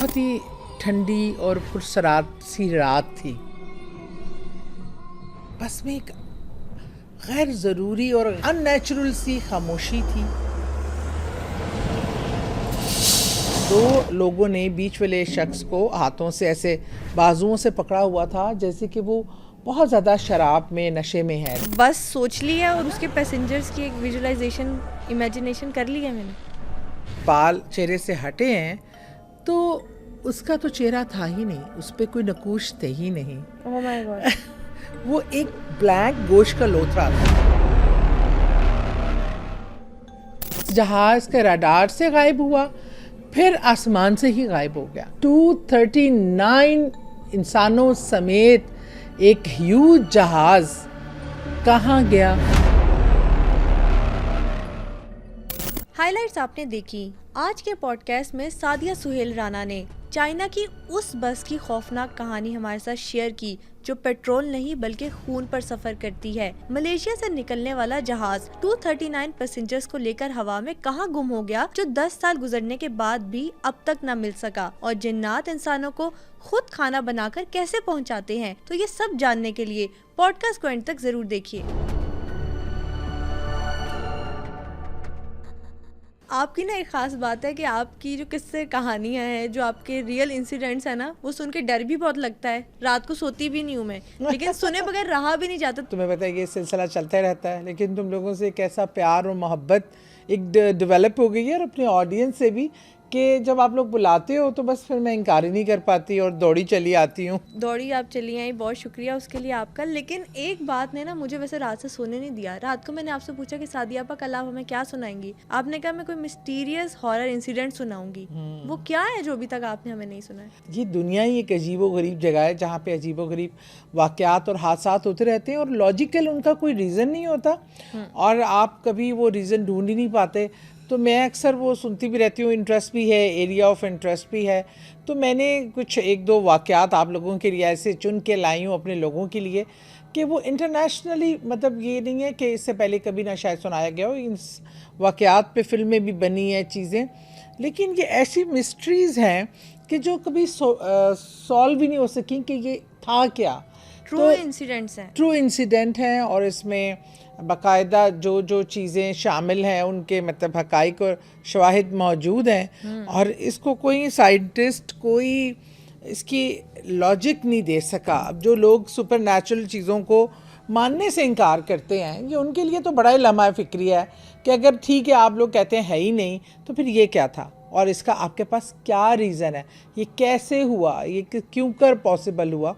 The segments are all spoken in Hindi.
बहुत ही ठंडी और पुरसरात सी रात थी। बस में एक गैर ज़रूरी और अननेचुरल सी खामोशी थी। दो लोगों ने बीच वाले शख्स को हाथों से ऐसे बाजुओं से पकड़ा हुआ था, जैसे कि वो बहुत ज़्यादा शराब में नशे में है। बस सोच लिया और उसके पैसेंजर्स की एक विजुअलाइजेशन इमेजिनेशन कर लिया मैंने। बाल चेहरे से हटे हैं तो उसका तो चेहरा था ही नहीं, उस पर कोई नकूश थे ही नहीं। Oh my God. वो एक ब्लैक गोश्त का लोथरा था। जहाज के रडार से गायब हुआ, फिर आसमान से ही गायब हो गया। 239 इंसानों समेत एक ह्यूज जहाज कहाँ गया? हाइलाइट्स आपने देखी। आज के पॉडकास्ट में सादिया सुहेल राना ने चाइना की उस बस की खौफनाक कहानी हमारे साथ शेयर की जो पेट्रोल नहीं बल्कि खून पर सफर करती है। मलेशिया से निकलने वाला जहाज 239 पैसेंजर्स को लेकर हवा में कहां गुम हो गया, जो 10 साल गुजरने के बाद भी अब तक न मिल सका, और जिन्नात इंसानों को खुद खाना बनाकर कैसे पहुंचाते हैं। तो ये सब जानने के लिए पॉडकास्ट को एंड तक जरूर देखिए। आपकी ना एक खास बात है कि आपकी जो किस्से कहानियां हैं, जो आपके रियल इंसिडेंट्स हैं ना, वो सुन के डर भी बहुत लगता है। रात को सोती भी नहीं हूँ मैं, लेकिन सुने बगैर रहा भी नहीं जाता। तुम्हें पता है कि ये सिलसिला चलता रहता है, लेकिन तुम लोगों से एक ऐसा प्यार और मोहब्बत एक डेवलप हो गई है, और अपने ऑडियंस से भी, कि जब आप लोग बुलाते हो तो बस फिर मैं इनकार ही नहीं कर पाती और दौड़ी चली आती हूँ। दौड़ी आप चली आई, बहुत शुक्रिया उसके लिए आपका। लेकिन एक बात ने ना मुझे वैसे रात से सोने नहीं दिया। रात को मैंने आपसे पूछा कि सादिया आपा कल आप हमें क्या सुनाएंगी। आपने कहा मैं कोई मिस्टीरियस हॉरर इंसिडेंट सुनाऊंगी। वो क्या है जो अभी तक आपने हमें नहीं सुना है? ये दुनिया ही एक अजीबोगरीब जगह है जहाँ पे अजीबोगरीब वाक़यात और हादसात होते रहते हैं, और लॉजिकल उनका कोई रीज़न नहीं होता, और आप कभी वो रीज़न ढूंढ ही नहीं पाते। तो मैं अक्सर वो सुनती भी रहती हूँ, इंटरेस्ट भी है, एरिया ऑफ इंटरेस्ट भी है। तो मैंने कुछ एक दो वाक़यात आप लोगों के लिए ऐसे चुन के लाई हूँ अपने लोगों के लिए, कि वो इंटरनेशनली, मतलब ये नहीं है कि इससे पहले कभी ना शायद सुनाया गया हो। इन वाक़यात पे फिल्में भी बनी हैं चीज़ें, लेकिन ये ऐसी मिस्ट्रीज़ हैं कि जो कभी सॉल्व ही नहीं हो सकी कि ये था क्या। ट्रू इंसिडेंट्स हैं, ट्रू इंसिडेंट हैं, और इसमें बाकायदा जो जो चीज़ें शामिल हैं उनके मतलब हक़ाइक़ और शवाहिद मौजूद हैं, और इसको कोई साइंटिस्ट, कोई इसकी लॉजिक नहीं दे सका। अब जो लोग सुपर नेचुरल चीज़ों को मानने से इनकार करते हैं, ये उनके लिए तो बड़ा ही लम्हा फ़िक्रिया है कि अगर ठीक है आप लोग कहते हैं है ही नहीं, तो फिर ये क्या था, और इसका आपके पास क्या रीज़न है, ये कैसे हुआ, ये क्यों कर पॉसिबल हुआ।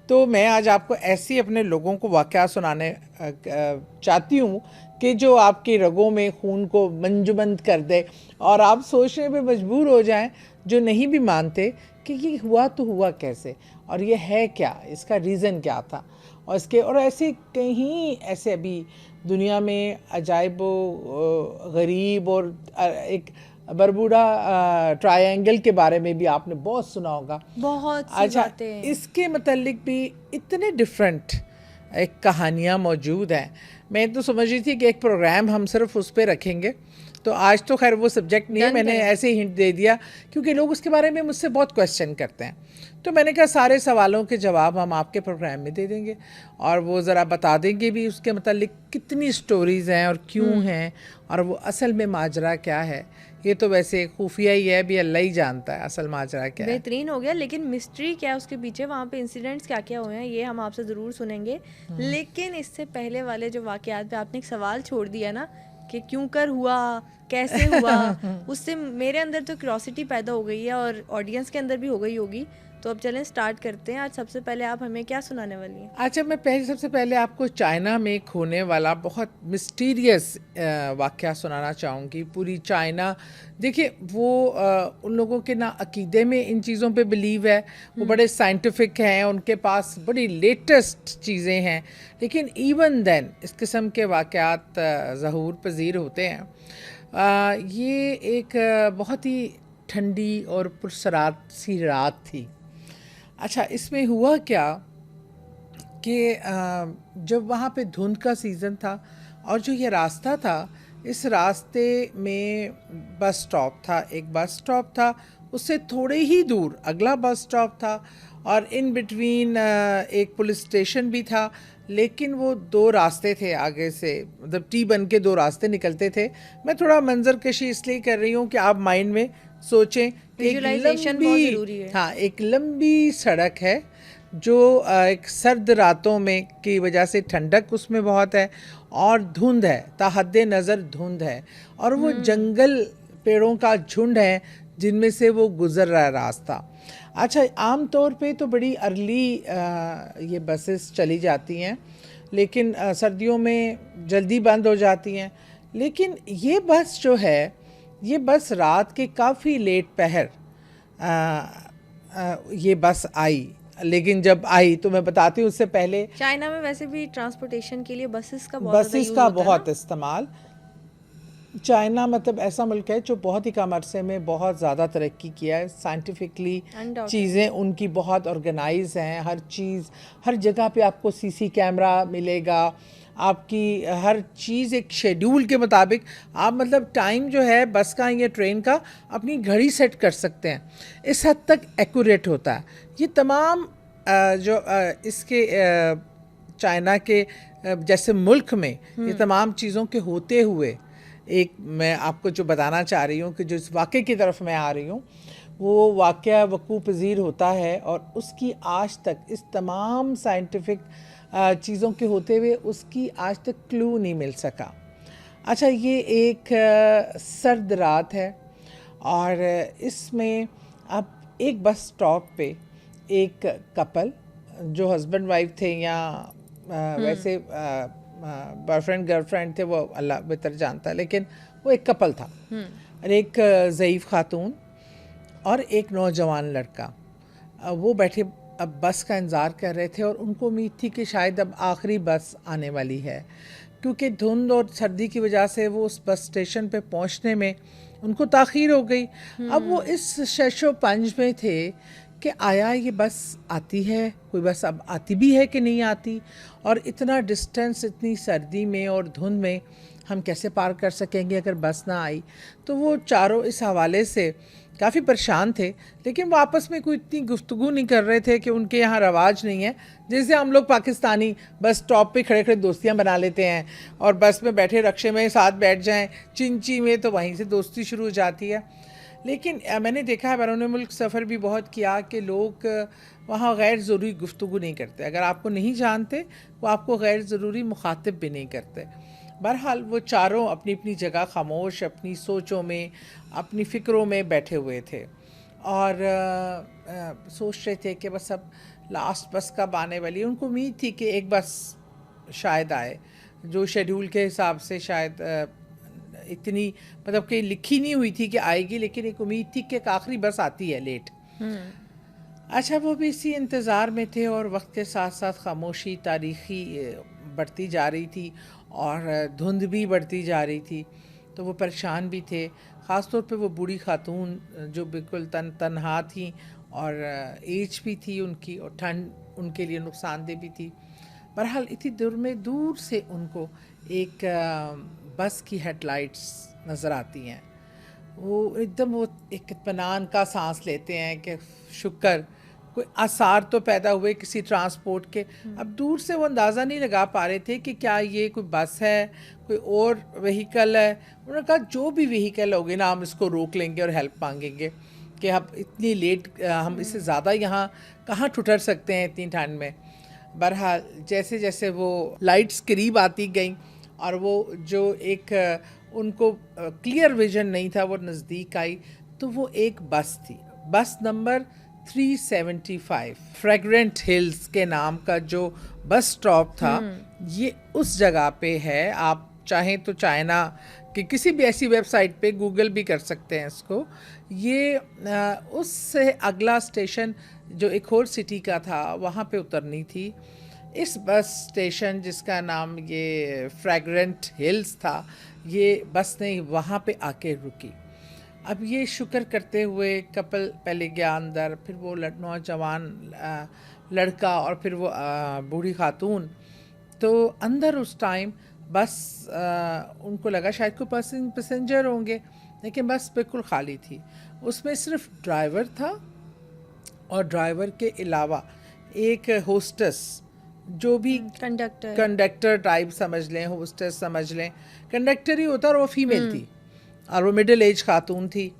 तो मैं आज आपको ऐसे अपने लोगों को वाक़या सुनाने चाहती हूँ कि जो आपकी रगों में खून को मंजमंद कर दे, और आप सोचने पे मजबूर हो जाएं, जो नहीं भी मानते, कि ये हुआ तो हुआ कैसे, और ये है क्या, इसका रीज़न क्या था। और इसके और ऐसे कहीं ऐसे अभी दुनिया में अजाइब गरीब और एक बरबूडा ट्रायंगल के बारे में भी आपने बहुत सुना होगा। बहुत सी बातें हैं। इसके मतलब भी इतने डिफरेंट एक कहानियाँ मौजूद हैं। मैं तो समझ रही थी कि एक प्रोग्राम हम सिर्फ उस पर रखेंगे, तो आज तो खैर वो सब्जेक्ट नहीं है, मैंने ऐसे ही हिंट दे दिया क्योंकि लोग उसके बारे में मुझसे बहुत क्वेश्चन करते हैं। तो मैंने कहा सारे सवालों के जवाब हम आपके प्रोग्राम में दे देंगे, और वो ज़रा बता देंगे भी उसके मतलब कितनी स्टोरीज़ हैं और क्यों हैं, और वो असल में माजरा क्या है। ये तो वैसे खुफिया ही है, भी अल्लाह ही जानता है असल माजरा क्या है। बेहतरीन हो गया, लेकिन मिस्ट्री क्या है उसके पीछे, वहाँ पे इंसिडेंट्स क्या क्या हुए हैं, ये हम आपसे ज़रूर सुनेंगे। लेकिन इससे पहले वाले जो वाक़यात पे आपने एक सवाल छोड़ दिया ना कि क्यों कर हुआ, कैसे हुआ, उससे मेरे अंदर तो क्यूरियोसिटी पैदा हो गई है और ऑडियंस के अंदर भी हो गई होगी। तो अब चलें स्टार्ट करते हैं। आज सबसे पहले आप हमें क्या सुनाने वाली हैं? अच्छा, मैं सबसे पहले आपको चाइना में खोने वाला बहुत मिस्टीरियस वाक़या सुनाना चाहूँगी। पूरी चाइना, देखिए वो उन लोगों के ना अकीदे में इन चीज़ों पे बिलीव है, वो बड़े साइंटिफिक हैं, उनके पास बड़ी लेटेस्ट चीज़ें हैं, लेकिन इवन देन इस किस्म के वाक़यात ज़हूर पज़ीर होते हैं। ये एक बहुत ही ठंडी और पुरसरात सी रात थी। अच्छा, इसमें हुआ क्या कि जब वहाँ पे धुंध का सीज़न था, और जो ये रास्ता था, इस रास्ते में बस स्टॉप था, एक बस स्टॉप था, उससे थोड़े ही दूर अगला बस स्टॉप था और इन बिटवीन एक पुलिस स्टेशन भी था, लेकिन वो दो रास्ते थे आगे से, मतलब टी बन के दो रास्ते निकलते थे। मैं थोड़ा मंजर कशी इसलिए कर रही हूँ कि आप माइंड में सोचें कि एक विजुअलाइजेशन बहुत ज़रूरी है। हाँ, एक लंबी सड़क है जो एक सर्द रातों में की वजह से ठंडक उसमें बहुत है और धुंध है, ताहद्दे नज़र धुंध है, और वो जंगल पेड़ों का झुंड है जिनमें से वो गुज़र रहा है रास्ता। अच्छा, आम तौर पे तो बड़ी अर्ली ये बसेस चली जाती हैं, लेकिन सर्दियों में जल्दी बंद हो जाती हैं। लेकिन ये बस जो है, ये बस रात के काफ़ी लेट पहर ये बस आई। लेकिन जब आई तो मैं बताती हूँ, उससे पहले चाइना में वैसे भी ट्रांसपोर्टेशन के लिए बसेस का बहुत ज़्यादा यूज़ होता है बहुत ना? इस्तेमाल। चाइना मतलब ऐसा मुल्क है जो बहुत ही कम अरसे में बहुत ज़्यादा तरक्की किया है साइंटिफिकली। Undoubtedly. चीज़ें उनकी बहुत ऑर्गेनाइज हैं, हर चीज़, हर जगह पे आपको सीसी कैमरा मिलेगा, आपकी हर चीज़ एक शेड्यूल के मुताबिक। आप मतलब टाइम जो है बस का या ट्रेन का अपनी घड़ी सेट कर सकते हैं, इस हद तक एक्यूरेट होता है। ये तमाम इसके चाइना के जैसे मुल्क में ये तमाम चीज़ों के होते हुए, एक मैं आपको जो बताना चाह रही हूँ कि जो इस वाक़े की तरफ मैं आ रही हूँ, वो वाक़या वक़ूफ़ पज़ीर होता है और उसकी आज तक इस तमाम साइंटिफिक चीज़ों के होते हुए उसकी आज तक क्लू नहीं मिल सका। अच्छा, ये एक सर्द रात है और इसमें अब एक बस स्टॉप पे एक कपल जो हस्बैंड वाइफ थे या वैसे बॉयफ्रेंड गर्लफ्रेंड थे, वो अल्लाह बेहतर जानता है, लेकिन वो एक कपल था और एक ज़ईफ़ खातून और एक नौजवान लड़का। वो बैठे अब बस का इंतज़ार कर रहे थे और उनको उम्मीद थी कि शायद अब आखिरी बस आने वाली है, क्योंकि धुंध और सर्दी की वजह से वो उस बस स्टेशन पे पहुंचने में उनको ताख़ीर हो गई। अब वो इस शशो पंज में थे कि आया ये बस आती है, कोई बस अब आती भी है कि नहीं आती, और इतना डिस्टेंस इतनी सर्दी में और धुंध में हम कैसे पार कर सकेंगे अगर बस ना आई। तो वो चारों इस हवाले से काफ़ी परेशान थे, लेकिन वो आपस में कोई इतनी गुफ्तगू नहीं कर रहे थे कि उनके यहाँ रवाज नहीं है जैसे हम लोग पाकिस्तानी बस स्टॉप पे खड़े खड़े दोस्तियाँ बना लेते हैं और बस में बैठे रक्शे में साथ बैठ जाएं चिंची में, तो वहीं से दोस्ती शुरू हो जाती है। लेकिन मैंने देखा है, बैरून मुल्क सफ़र भी बहुत किया कि लोग वहाँ गैर ज़रूरी गुफ्तगू नहीं करते। अगर आपको नहीं जानते वो आपको गैर ज़रूरी मुखातिब भी नहीं करते। बहरहाल वो चारों अपनी अपनी जगह खामोश अपनी सोचों में, अपनी फ़िक्रों में बैठे हुए थे और सोच रहे थे कि बस अब लास्ट बस कब आने वाली है। उनको उम्मीद थी कि एक बस शायद आए, जो शेड्यूल के हिसाब से शायद इतनी मतलब कि लिखी नहीं हुई थी कि आएगी, लेकिन एक उम्मीद थी कि एक आखिरी बस आती है लेट। अच्छा, वो भी इसी इंतज़ार में थे और वक्त के साथ साथ खामोशी तारीख़ी बढ़ती जा रही थी और धुंध भी बढ़ती जा रही थी, तो वो परेशान भी थे। ख़ास तौर पे वो बूढ़ी खातून जो बिल्कुल तन्हा थी और एज भी थी उनकी और ठंड उनके लिए नुकसानदेह भी थी। बहरहाल इतनी दूर में दूर से उनको एक बस की हेडलाइट्स नज़र आती हैं। वो एकदम वो एक इत्मीनान का सांस लेते हैं कि शुक्र कोई आसार तो पैदा हुए किसी ट्रांसपोर्ट के। अब दूर से वो अंदाज़ा नहीं लगा पा रहे थे कि क्या ये कोई बस है, कोई और व्हीकल है। उन्होंने कहा जो भी व्हीकल होगी ना, हम इसको रोक लेंगे और हेल्प मांगेंगे कि अब इतनी लेट हम इससे ज़्यादा यहाँ कहाँ ठुठर सकते हैं इतनी ठंड में। बहरहाल जैसे जैसे वो लाइट्स करीब आती गई और वो जो एक उनको क्लियर विजन नहीं था, वो नज़दीक आई तो वो एक बस थी, बस नंबर 375 फ्रेगरेंट हिल्स के नाम का जो बस स्टॉप था, ये उस जगह पे है। आप चाहें तो चाइना कि किसी भी ऐसी वेबसाइट पे गूगल भी कर सकते हैं इसको। ये उससे अगला स्टेशन जो एक और सिटी का था वहाँ पे उतरनी थी। इस बस स्टेशन जिसका नाम ये फ्रेगरेंट हिल्स था, ये बस ने वहाँ पे आके रुकी। अब ये शुक्र करते हुए कपल पहले गया अंदर, फिर वो नौजवान लड़का और फिर वो बूढ़ी खातून। तो अंदर उस टाइम बस उनको लगा शायद कोई पैसेंजर होंगे, लेकिन बस बिल्कुल खाली थी। उसमें सिर्फ ड्राइवर था और ड्राइवर के अलावा एक होस्टेस, जो भी कंडक्टर टाइप समझ लें, होस्टेस समझ लें, कंडक्टर ही होता, और वो फीमेल थी और वो मिडिल एज खातून थी।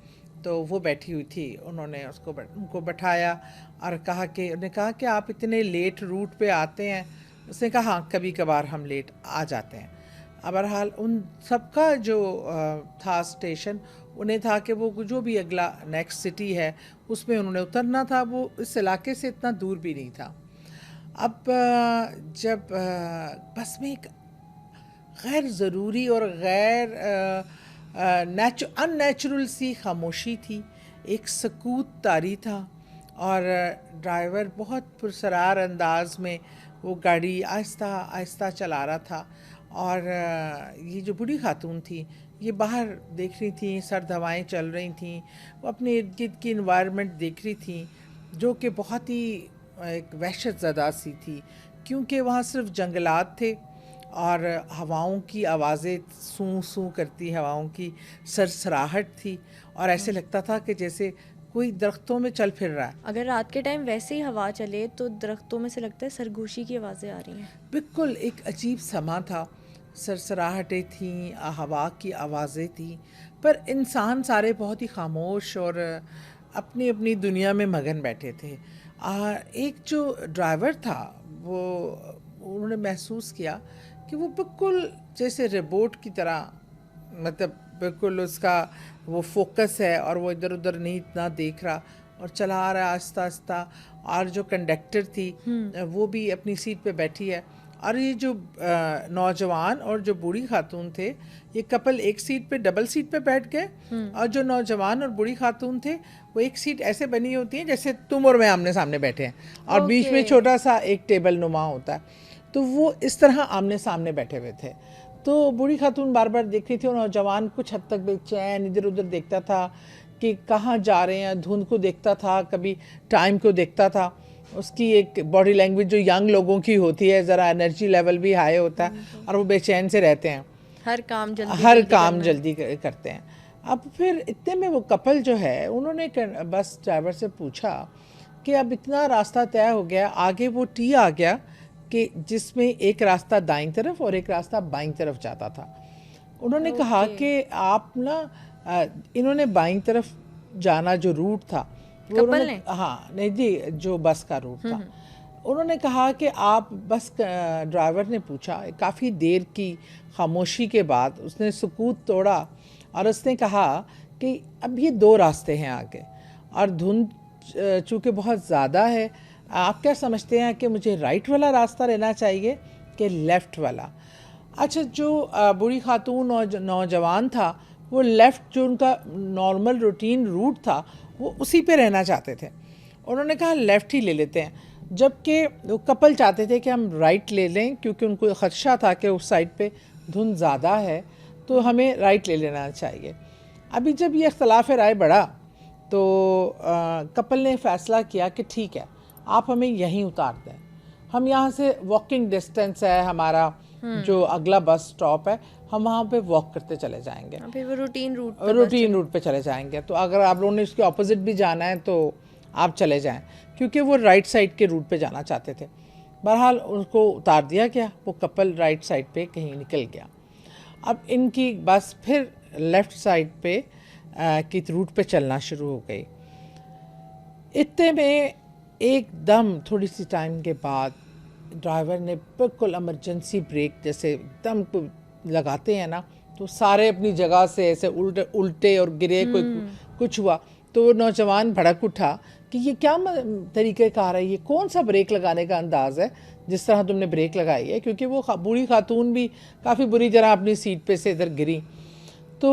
तो वो बैठी हुई थी, उन्होंने उनको बैठाया और उन्होंने कहा कि आप इतने लेट रूट पे आते हैं। उसने कहा हाँ, कभी कभार हम लेट आ जाते हैं। बहरहाल उन सबका जो था स्टेशन, उन्हें था कि वो जो भी अगला नेक्स्ट सिटी है उसमें उन्होंने उतरना था। वो इस इलाके से इतना दूर भी नहीं था। अब जब बस में एक गैर ज़रूरी और गैर अननेचुरल सी खामोशी थी, एक सकूत तारी था, और ड्राइवर बहुत पुरसरार अंदाज में वो गाड़ी आहिस्ता आहिस्ता चला रहा था। और ये जो बूढ़ी खातून थी, ये बाहर देख रही थी, सर्द हवाएं चल रही थीं, वो अपने इर्द गिर्द की इन्वायरमेंट देख रही थी, जो कि बहुत ही एक वहशत ज़दा सी थी, क्योंकि वहाँ सिर्फ जंगलात थे और हवाओं की आवाज़ें सूं सूं करती, हवाओं की सरसराहट थी, और ऐसे लगता था कि जैसे कोई दरख्तों में चल फिर रहा है। अगर रात के टाइम वैसे ही हवा चले तो दरख्तों में से लगता है सरगोशी की आवाज़ें आ रही हैं। बिल्कुल एक अजीब समा था, सरसराहटें थीं, हवा की आवाज़ें थीं, पर इंसान सारे बहुत ही खामोश और अपनी अपनी दुनिया में मगन बैठे थे। एक जो ड्राइवर था, वो उन्होंने महसूस किया कि वो बिल्कुल जैसे रोबोट की तरह, मतलब बिल्कुल उसका वो फोकस है और वो इधर उधर नहीं इतना देख रहा और चला रहा है आहिस्ता आहिस्ता। और जो कंडक्टर थी वो भी अपनी सीट पे बैठी है, और ये जो नौजवान और जो बूढ़ी खातून थे, ये कपल एक सीट पे, डबल सीट पे बैठ गए, और जो नौजवान और बूढ़ी खातून थे वो एक सीट ऐसे बनी होती है जैसे तुम और मैं आमने सामने बैठे हैं, और बीच में छोटा सा एक टेबल नुमा होता है, तो वो इस तरह आमने सामने बैठे हुए थे। तो बूढ़ी खातून बार बार देख रही थी, और नौजवान कुछ हद तक बेचैन इधर उधर देखता था कि कहाँ जा रहे हैं, धुंध को देखता था, कभी टाइम को देखता था। उसकी एक बॉडी लैंग्वेज जो यंग लोगों की होती है, ज़रा एनर्जी लेवल भी हाई होता है, और वो बेचैन से रहते हैं, हर काम जल्दी करते हैं। अब फिर इतने में वो कपल जो है, उन्होंने बस ड्राइवर से पूछा कि अब इतना रास्ता तय हो गया, आगे वो टी आ गया कि जिसमें एक रास्ता दाईं तरफ और एक रास्ता बाईं तरफ जाता था। उन्होंने कहा कि आप ना, इन्होंने बाईं तरफ जाना जो रूट था, कपल ने? हाँ नहीं जी, जो बस का रूट था, उन्होंने कहा कि आप बस, ड्राइवर ने पूछा, काफ़ी देर की खामोशी के बाद उसने सुकूत तोड़ा और उसने कहा कि अब ये दो रास्ते हैं आगे, और धुंध चूँकि बहुत ज़्यादा है, आप क्या समझते हैं कि मुझे राइट वाला रास्ता लेना चाहिए कि लेफ़्ट वाला? अच्छा, जो बूढ़ी खातून और नौजवान था, वो लेफ़्ट, जो उनका नॉर्मल रूटीन रूट था, वो उसी पे रहना चाहते थे। उन्होंने कहा लेफ़्ट ही ले लेते हैं, जबकि वो कपल चाहते थे कि हम राइट ले लें, क्योंकि उनको ख़दशा था कि उस साइड पे धुंध ज़्यादा है, तो हमें राइट ले लेना चाहिए। अभी जब ये इख्तलाफ राय बढ़ा, तो कपल ने फ़ैसला किया कि ठीक है, आप हमें यहीं उतार दें, हम यहाँ से वॉकिंग डिस्टेंस है हमारा, जो अगला बस स्टॉप है, हम वहाँ पे वॉक करते चले जाएंगे, फिर वो रूटीन रूट पे चले जाएंगे। तो अगर आप लोगों ने इसके ऑपोजिट भी जाना है तो आप चले जाएं, क्योंकि वो राइट साइड के रूट पे जाना चाहते थे। बहरहाल उनको उतार दिया गया, वो कपल राइट साइड पे कहीं निकल गया। अब इनकी बस फिर लेफ़्ट साइड पे की रूट पे चलना शुरू हो गई। इतने में एकदम थोड़ी सी टाइम के बाद ड्राइवर ने बिल्कुल इमरजेंसी ब्रेक, जैसे एकदम लगाते हैं ना, तो सारे अपनी जगह से ऐसे उल्टे और गिरे, कोई कुछ हुआ, तो नौजवान भड़क उठा कि ये क्या तरीक़ेकार है, ये कौन सा ब्रेक लगाने का अंदाज़ है जिस तरह तुमने ब्रेक लगाई है, क्योंकि वो बूढ़ी खातून भी काफ़ी बुरी तरह अपनी सीट पे से इधर गिरी। तो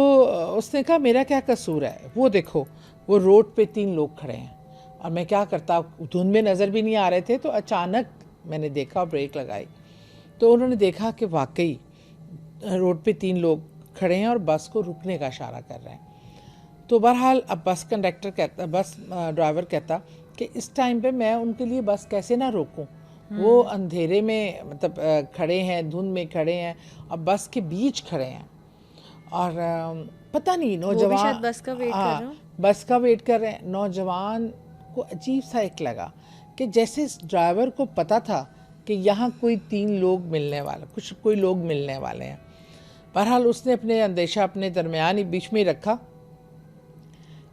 उसने कहा मेरा क्या कसूर है, वो देखो वो रोड पे 3 लोग खड़े हैं, और मैं क्या करता, धुंध में नज़र भी नहीं आ रहे थे, तो अचानक मैंने देखा, ब्रेक लगाई, तो उन्होंने देखा कि वाकई रोड पे 3 लोग खड़े हैं और बस को रुकने का इशारा कर रहे हैं। तो बहरहाल अब बस ड्राइवर कहता कि इस टाइम पे मैं उनके लिए बस कैसे ना रोकूं, वो अंधेरे में, मतलब खड़े हैं, धुंध में खड़े हैं, और बस के बीच खड़े हैं, और पता नहीं वो भी नौजवान, शायद बस का वेट कर रहे हो। बस का वेट कर रहे हैं। नौजवान को अजीब सा एक लगा कि जैसे इस ड्राइवर को पता था कि यहाँ कोई 3 लोग मिलने वाले, कोई लोग मिलने वाले हैं। बहरहाल उसने अपने अंदेशा अपने दरमियान ही बीच में ही रखा।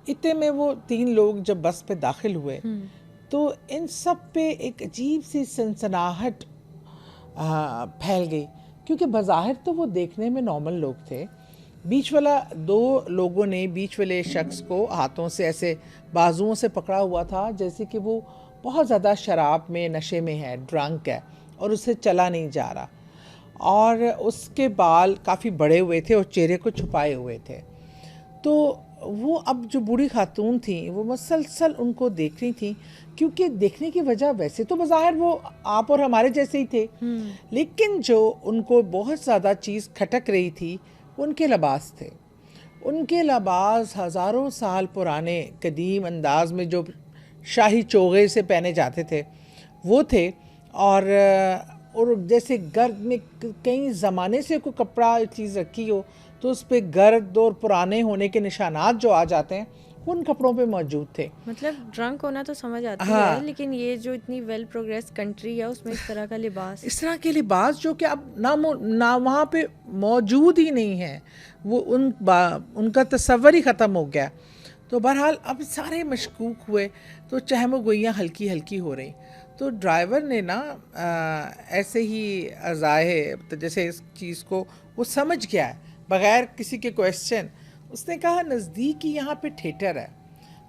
इतने में वो 3 लोग जब बस पे दाखिल हुए तो इन सब पे एक अजीब सी सनसनाहट फैल गई, क्योंकि बज़ाहिर तो वो देखने में नॉर्मल लोग थे। बीच वाला 2 लोगों ने बीच वाले शख्स को हाथों से ऐसे बाजुओं से पकड़ा हुआ था, जैसे कि वो बहुत ज़्यादा शराब में, नशे में है, ड्रंक है और उसे चला नहीं जा रहा। और उसके बाल काफ़ी बड़े हुए थे और चेहरे को छुपाए हुए थे। तो वो अब जो बूढ़ी खातून थी वो मुसलसल उनको देख रही थी, क्योंकि देखने की वजह वैसे तो बज़ाहिर वो आप और हमारे जैसे ही थे, लेकिन जो उनको बहुत ज़्यादा चीज़ खटक रही थी उनके लिबास थे। उनके लिबास हज़ारों साल पुराने कदीम अंदाज में जो शाही चोगे से पहने जाते थे वो थे। और जैसे गर्द में कई ज़माने से कोई कपड़ा चीज़ रखी हो तो उस पर गर्द और पुराने होने के निशानात जो आ जाते हैं वो उन कपड़ों पे मौजूद थे। मतलब ड्रंक होना तो समझ आता हाँ। है, लेकिन ये जो इतनी वेल प्रोग्रेस कंट्री है उसमें इस तरह का लिबास, इस तरह के लिबास जो कि अब ना वहाँ पे मौजूद ही नहीं है, वो उनका तस्वर ही ख़त्म हो गया। तो बहरहाल अब सारे मशकूक हुए, तो चहमो गोइयाँ हल्की हल्की हो रही। तो ड्राइवर ने ना ऐसे ही अज़ाए तो जैसे इस चीज़ को वो समझ गया है बग़ैर किसी के क्वेश्चन, उसने कहा नज़दीक ही यहाँ पे थिएटर है,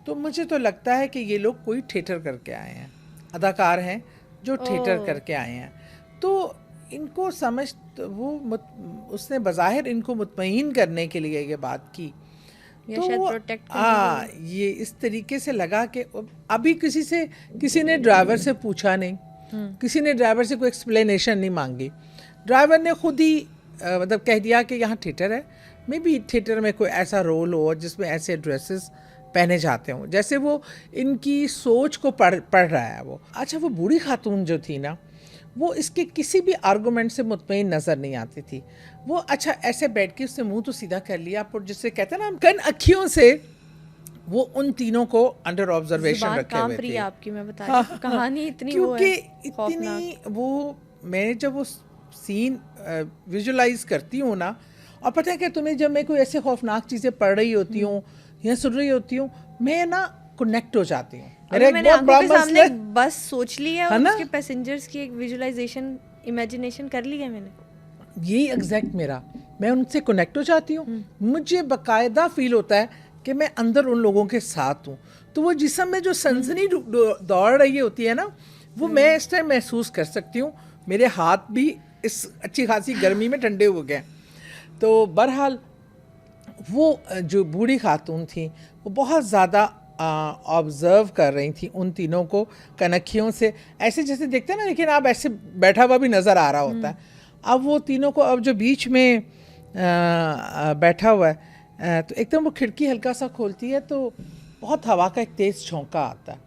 तो मुझे तो लगता है कि ये लोग कोई थिएटर करके आए हैं, अदाकार हैं जो थिएटर करके आए हैं। तो इनको समझ उसने बज़ाहिर इनको मुतमईन करने के लिए ये बात की। या शायद प्रोटेक्ट ये इस तरीके से लगा कि अभी किसी ने ड्राइवर से पूछा नहीं, किसी ने ड्राइवर से कोई एक्सप्लेनेशन नहीं मांगी। ड्राइवर ने खुद ही मतलब कह दिया कि यहाँ थिएटर है, मे बी थिएटर में कोई ऐसा रोल हो जिसमें ऐसे ड्रेसेस पहने जाते हों, जैसे वो इनकी सोच को पढ़ रहा है वो। अच्छा, वो बूढ़ी खातून जो थी ना, वो इसके किसी भी आर्गूमेंट से मुतमईन नज़र नहीं आती थी। वो अच्छा ऐसे बैठ के उसने मुंह तो सीधा कर लिया, पर जिससे कहते हैं ना कन अखियों से वो उन तीनों को अंडर ऑब्जर्वेशन रखे हुए थे। आपकी मैं बता रही हूं, कहानी इतनी क्योंकि इतनी वो मैं जब वो सीन विजुलाइज करती हूँ ना, और पता है कि तुम्हें जब मैं कोई ऐसे खौफनाक चीज़ें पढ़ रही होती हूँ या सुन रही होती हूँ, मैं ना कनेक्ट हो जाती हूँ। मैंने आंखों के सामने बस सोच ली है और उसके पैसेंजर्स की एक विजुलाइजेशन, इमेजिनेशन कर ली है मैंने। यही एग्जैक्ट मैं उनसे कनेक्ट हो जाती हूँ। मुझे बाकायदा फील होता है कि मैं अंदर उन लोगों के साथ हूँ। तो वो जिस्म में जो सनसनी दौड़ रही होती है ना, वो मैं इस टाइम महसूस कर सकती हूँ। मेरे हाथ भी इस अच्छी खासी गर्मी में ठंडे हो गए। तो बहरहाल वो जो बूढ़ी खातून थी वो बहुत ज़्यादा ऑब्ज़र्व कर रही थी उन तीनों को कनखियों से, ऐसे जैसे देखते हैं ना, लेकिन आप ऐसे बैठा हुआ भी नज़र आ रहा होता है। अब वो तीनों को अब जो बीच में बैठा हुआ है, तो एकदम वो खिड़की हल्का सा खोलती है तो बहुत हवा का एक तेज़ झोंका आता है,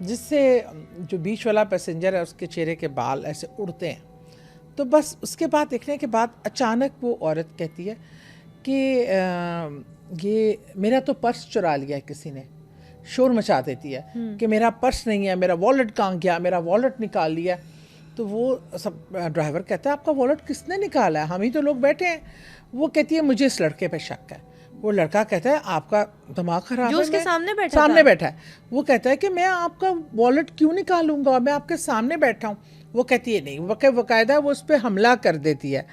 जिससे जो बीच वाला पैसेंजर है उसके चेहरे के बाल ऐसे उड़ते हैं। तो बस उसके बाद देखने के बाद अचानक वो औरत कहती है कि ये मेरा तो पर्स चुरा लिया है किसी ने। शोर मचा देती है कि मेरा पर्स नहीं है, मेरा वॉलेट कहाँ गया, मेरा वॉलेट निकाल लिया। तो वो सब ड्राइवर कहता है आपका वॉलेट किसने निकाला है, हम ही तो लोग बैठे हैं। वो कहती है मुझे इस लड़के पे शक है। वो लड़का कहता है आपका दिमाग खराब है, जो उसके सामने बैठा है। वो कहता है कि मैं आपका वॉलेट क्यों निकालूंगा, मैं आपके सामने बैठा हूँ। वो कहती है नहीं, बाकायदा वो उस पर हमला कर देती है।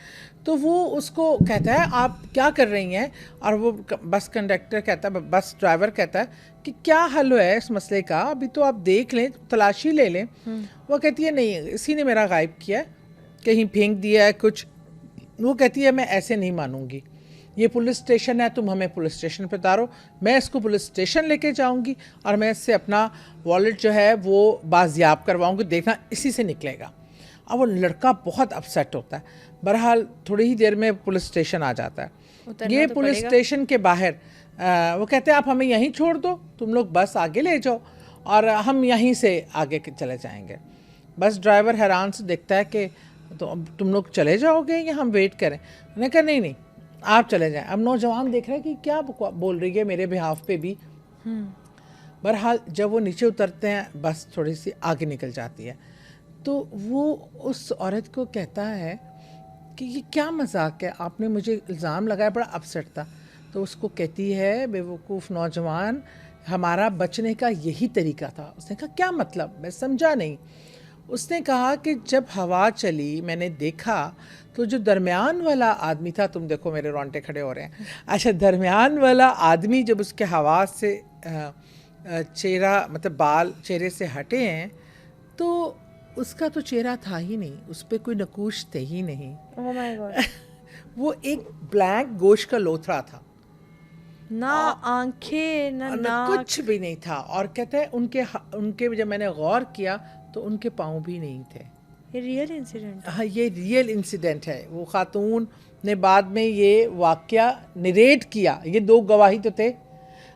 तो वो उसको कहता है आप क्या कर रही हैं, और वो बस कंडक्टर कहता है, बस ड्राइवर कहता है कि क्या हल है इस मसले का, अभी तो आप देख लें, तलाशी ले लें। वो कहती है नहीं, इसी ने मेरा गायब किया है, कहीं फेंक दिया है कुछ। वो कहती है मैं ऐसे नहीं मानूंगी, ये पुलिस स्टेशन है, तुम हमें पुलिस स्टेशन पे उतारो, मैं इसको पुलिस स्टेशन लेके जाऊंगी और मैं इससे अपना वॉलेट जो है वो बाजियाब करवाऊंगी, देखना इसी से निकलेगा। अब वो लड़का बहुत अपसेट होता है। बहरहाल थोड़ी ही देर में पुलिस स्टेशन आ जाता है। ये तो पुलिस स्टेशन के बाहर वो कहते हैं आप हमें यहीं छोड़ दो, तुम लोग बस आगे ले जाओ और हम यहीं से आगे चले जाएंगे। बस ड्राइवर हैरान से देखता है कि तो तुम लोग चले जाओगे या हम वेट करें। मैंने कहा नहीं, आप चले जाएं। अब नौजवान देख रहे हैं कि क्या बोल रही है मेरे बिहाफ पे भी। बहरहाल जब वो नीचे उतरते हैं बस थोड़ी सी आगे निकल जाती है, तो वो उस औरत को कहता है कि ये क्या मजाक है, आपने मुझे इल्ज़ाम लगाया, बड़ा अपसेट था। तो उसको कहती है, बेवकूफ़ नौजवान, हमारा बचने का यही तरीका था। उसने कहा क्या मतलब, मैं समझा नहीं। उसने कहा कि जब हवा चली मैंने देखा तो जो दरमियान वाला आदमी था, तुम देखो मेरे रोंगटे खड़े हो रहे हैं, अच्छा, दरमियान वाला आदमी जब उसके हवा से चेहरा मतलब बाल चेहरे से हटे हैं तो उसका तो चेहरा था ही नहीं, उस पर कोई नकूश थे ही नहीं। Oh my God. वो एक ब्लैक गोश्त का लोथड़ा था, ना आंखें ना नाक, कुछ भी नहीं था। और कहते हैं उनके जब मैंने गौर किया तो उनके पाँव भी नहीं थे। ये रियल इंसिडेंट। हाँ, ये रियल इंसिडेंट है। वो खातून ने बाद में ये वाकया नरेट किया, ये 2 गवाही तो थे।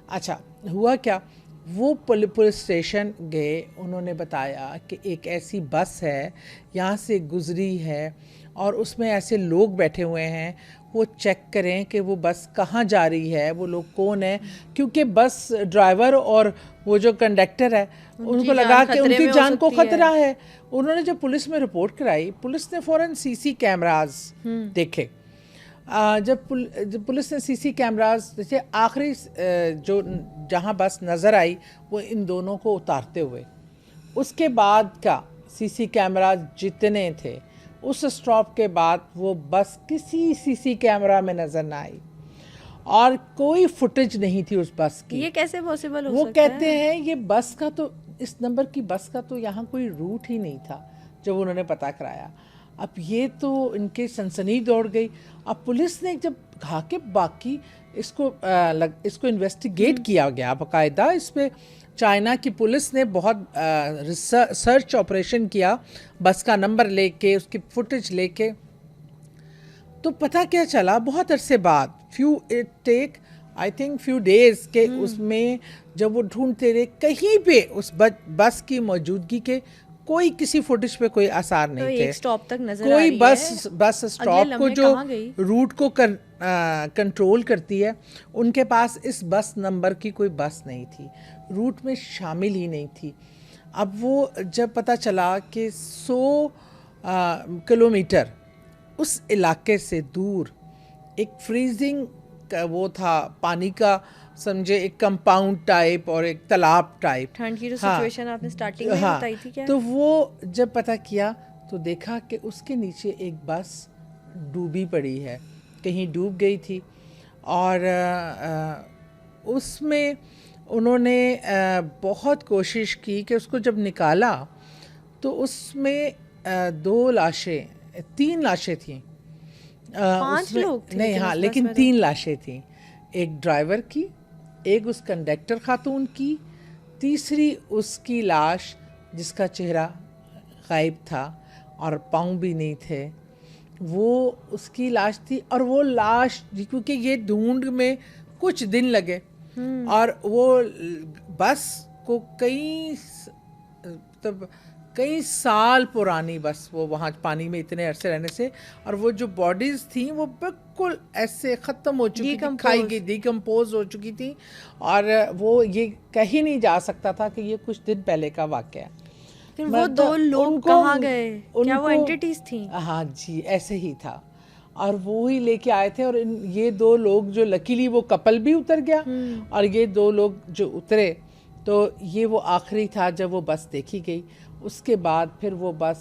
अच्छा, हुआ क्या, वो पुलिस स्टेशन गए, उन्होंने बताया कि एक ऐसी बस है यहाँ से गुजरी है और उसमें ऐसे लोग बैठे हुए हैं, वो चेक करें कि वो बस कहाँ जा रही है, वो लोग कौन है, क्योंकि बस ड्राइवर और वो जो कंडक्टर है उनको लगा कि उनकी जान को खतरा है। उन्होंने जब पुलिस में रिपोर्ट कराई, पुलिस ने फ़ौरन सीसी कैमरास देखे। जब पुलिस ने सीसी कैमरास जैसे आखिरी जो जहां बस नज़र आई वो इन दोनों को उतारते हुए, उसके बाद का सीसी कैमरा जितने थे उस स्टॉप के बाद वो बस किसी सीसी कैमरा में नज़र ना आई और कोई फुटेज नहीं थी उस बस की। ये कैसे पॉसिबल हो वो सकता है? कहते हैं ये बस का तो, इस नंबर की बस का तो यहाँ कोई रूट ही नहीं था जब उन्होंने पता कराया। अब ये तो इनके सनसनी दौड़ गई। अब पुलिस ने जब कहा कि बाकी इसको इन्वेस्टिगेट किया गया बाकायदा, इस पे चाइना की पुलिस ने बहुत सर्च ऑपरेशन किया, बस का नंबर लेके उसकी फुटेज लेके, तो पता क्या चला, बहुत अरसे बाद फ्यू डेज के उसमें जब वो ढूंढते रहे कहीं पे उस बस की मौजूदगी के कोई किसी फुटेज पे कोई आसार नहीं थे। एक स्टॉप तक नजर कोई आ रही बस स्टॉप को जो रूट को कंट्रोल करती है उनके पास इस बस नंबर की कोई बस नहीं थी, रूट में शामिल ही नहीं थी। अब वो जब पता चला कि 100 किलोमीटर उस इलाके से दूर एक फ्रीजिंग का वो था, पानी का समझे एक कंपाउंड टाइप और एक तालाब टाइप, ठंड की जो सिचुएशन आपने स्टार्टिंग में बताई थी क्या? तो वो जब पता किया तो देखा कि उसके नीचे एक बस डूबी पड़ी है, कहीं डूब गई थी। और उसमें उन्होंने बहुत कोशिश की कि उसको जब निकाला तो उसमें 3 लाशें थीं। 5 लोग थे नहीं, हाँ, लेकिन 3 लाशें थीं, एक ड्राइवर की, एक उस कंडक्टर खातून की, तीसरी उसकी लाश जिसका चेहरा गायब था और पाँव भी नहीं थे, वो उसकी लाश थी। और वो लाश, क्योंकि ये ढूंढ में कुछ दिन लगे और वो बस को कई साल पुरानी बस, वो वहाँ पानी में इतने अरसे रहने से, और वो जो बॉडीज़ थी वो बिल्कुल ऐसे ख़त्म हो चुकी थी, खाई गई, डिकम्पोज हो चुकी थी। और वो ये कहीं नहीं जा सकता था कि ये कुछ दिन पहले का वाक़या है। फिर वो 2 लोग कहाँ गए? क्या वो एंटिटीज थी? हाँ जी, ऐसे ही था। और वो ही लेके आए थे। और ये 2 लोग जो, लकीली वो कपल भी उतर गया और ये 2 लोग जो उतरे, तो ये वो आखिरी था जब वो बस देखी गई। उसके बाद फिर वो बस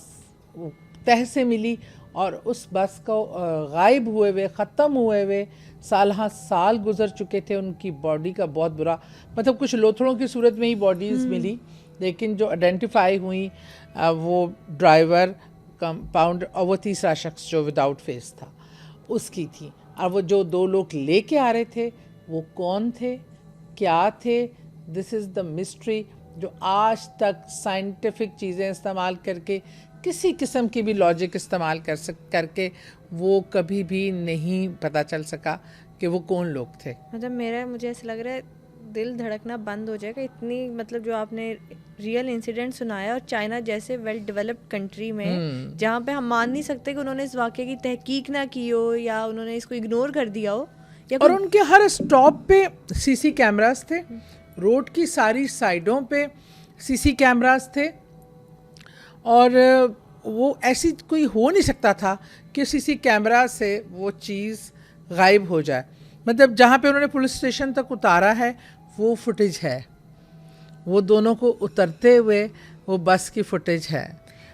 तह से मिली और उस बस को गायब हुए हुए, ख़त्म हुए हुए साल गुजर चुके थे। उनकी बॉडी का बहुत बुरा, मतलब कुछ लोथड़ों की सूरत में ही बॉडीज़ मिली, लेकिन जो आइडेंटिफाई हुई वो ड्राइवर, कंपाउंड और वो तीसरा शख्स जो विदाउट फेस था उसकी थी। और वो जो 2 लोग लेके आ रहे थे वो कौन थे, क्या थे, दिस इज़ द मिस्ट्री जो आज तक साइंटिफिक चीज़ें इस्तेमाल करके, किसी किस्म की भी लॉजिक इस्तेमाल करके वो कभी भी नहीं पता चल सका कि वो कौन लोग थे। मतलब मुझे ऐसा लग रहा है दिल धड़कना बंद हो जाएगा। इतनी मतलब जो आपने रियल इंसिडेंट सुनाया, और चाइना जैसे वेल डेवलप्ड कंट्री में जहाँ पे हम मान नहीं सकते कि उन्होंने इस वाक़े की तहकीक ना की हो या उन्होंने इसको इग्नोर कर दिया हो, या और उनके हर स्टॉप पे सीसी कैमरास थे, रोड की सारी साइडों पे सीसी कैमरास थे, और वो ऐसी कोई हो नहीं सकता था कि सीसी कैमरा से वो चीज़ गायब हो जाए। मतलब जहाँ पे उन्होंने पुलिस स्टेशन तक उतारा है वो फुटेज है, वो दोनों को उतरते हुए वो बस की फुटेज है।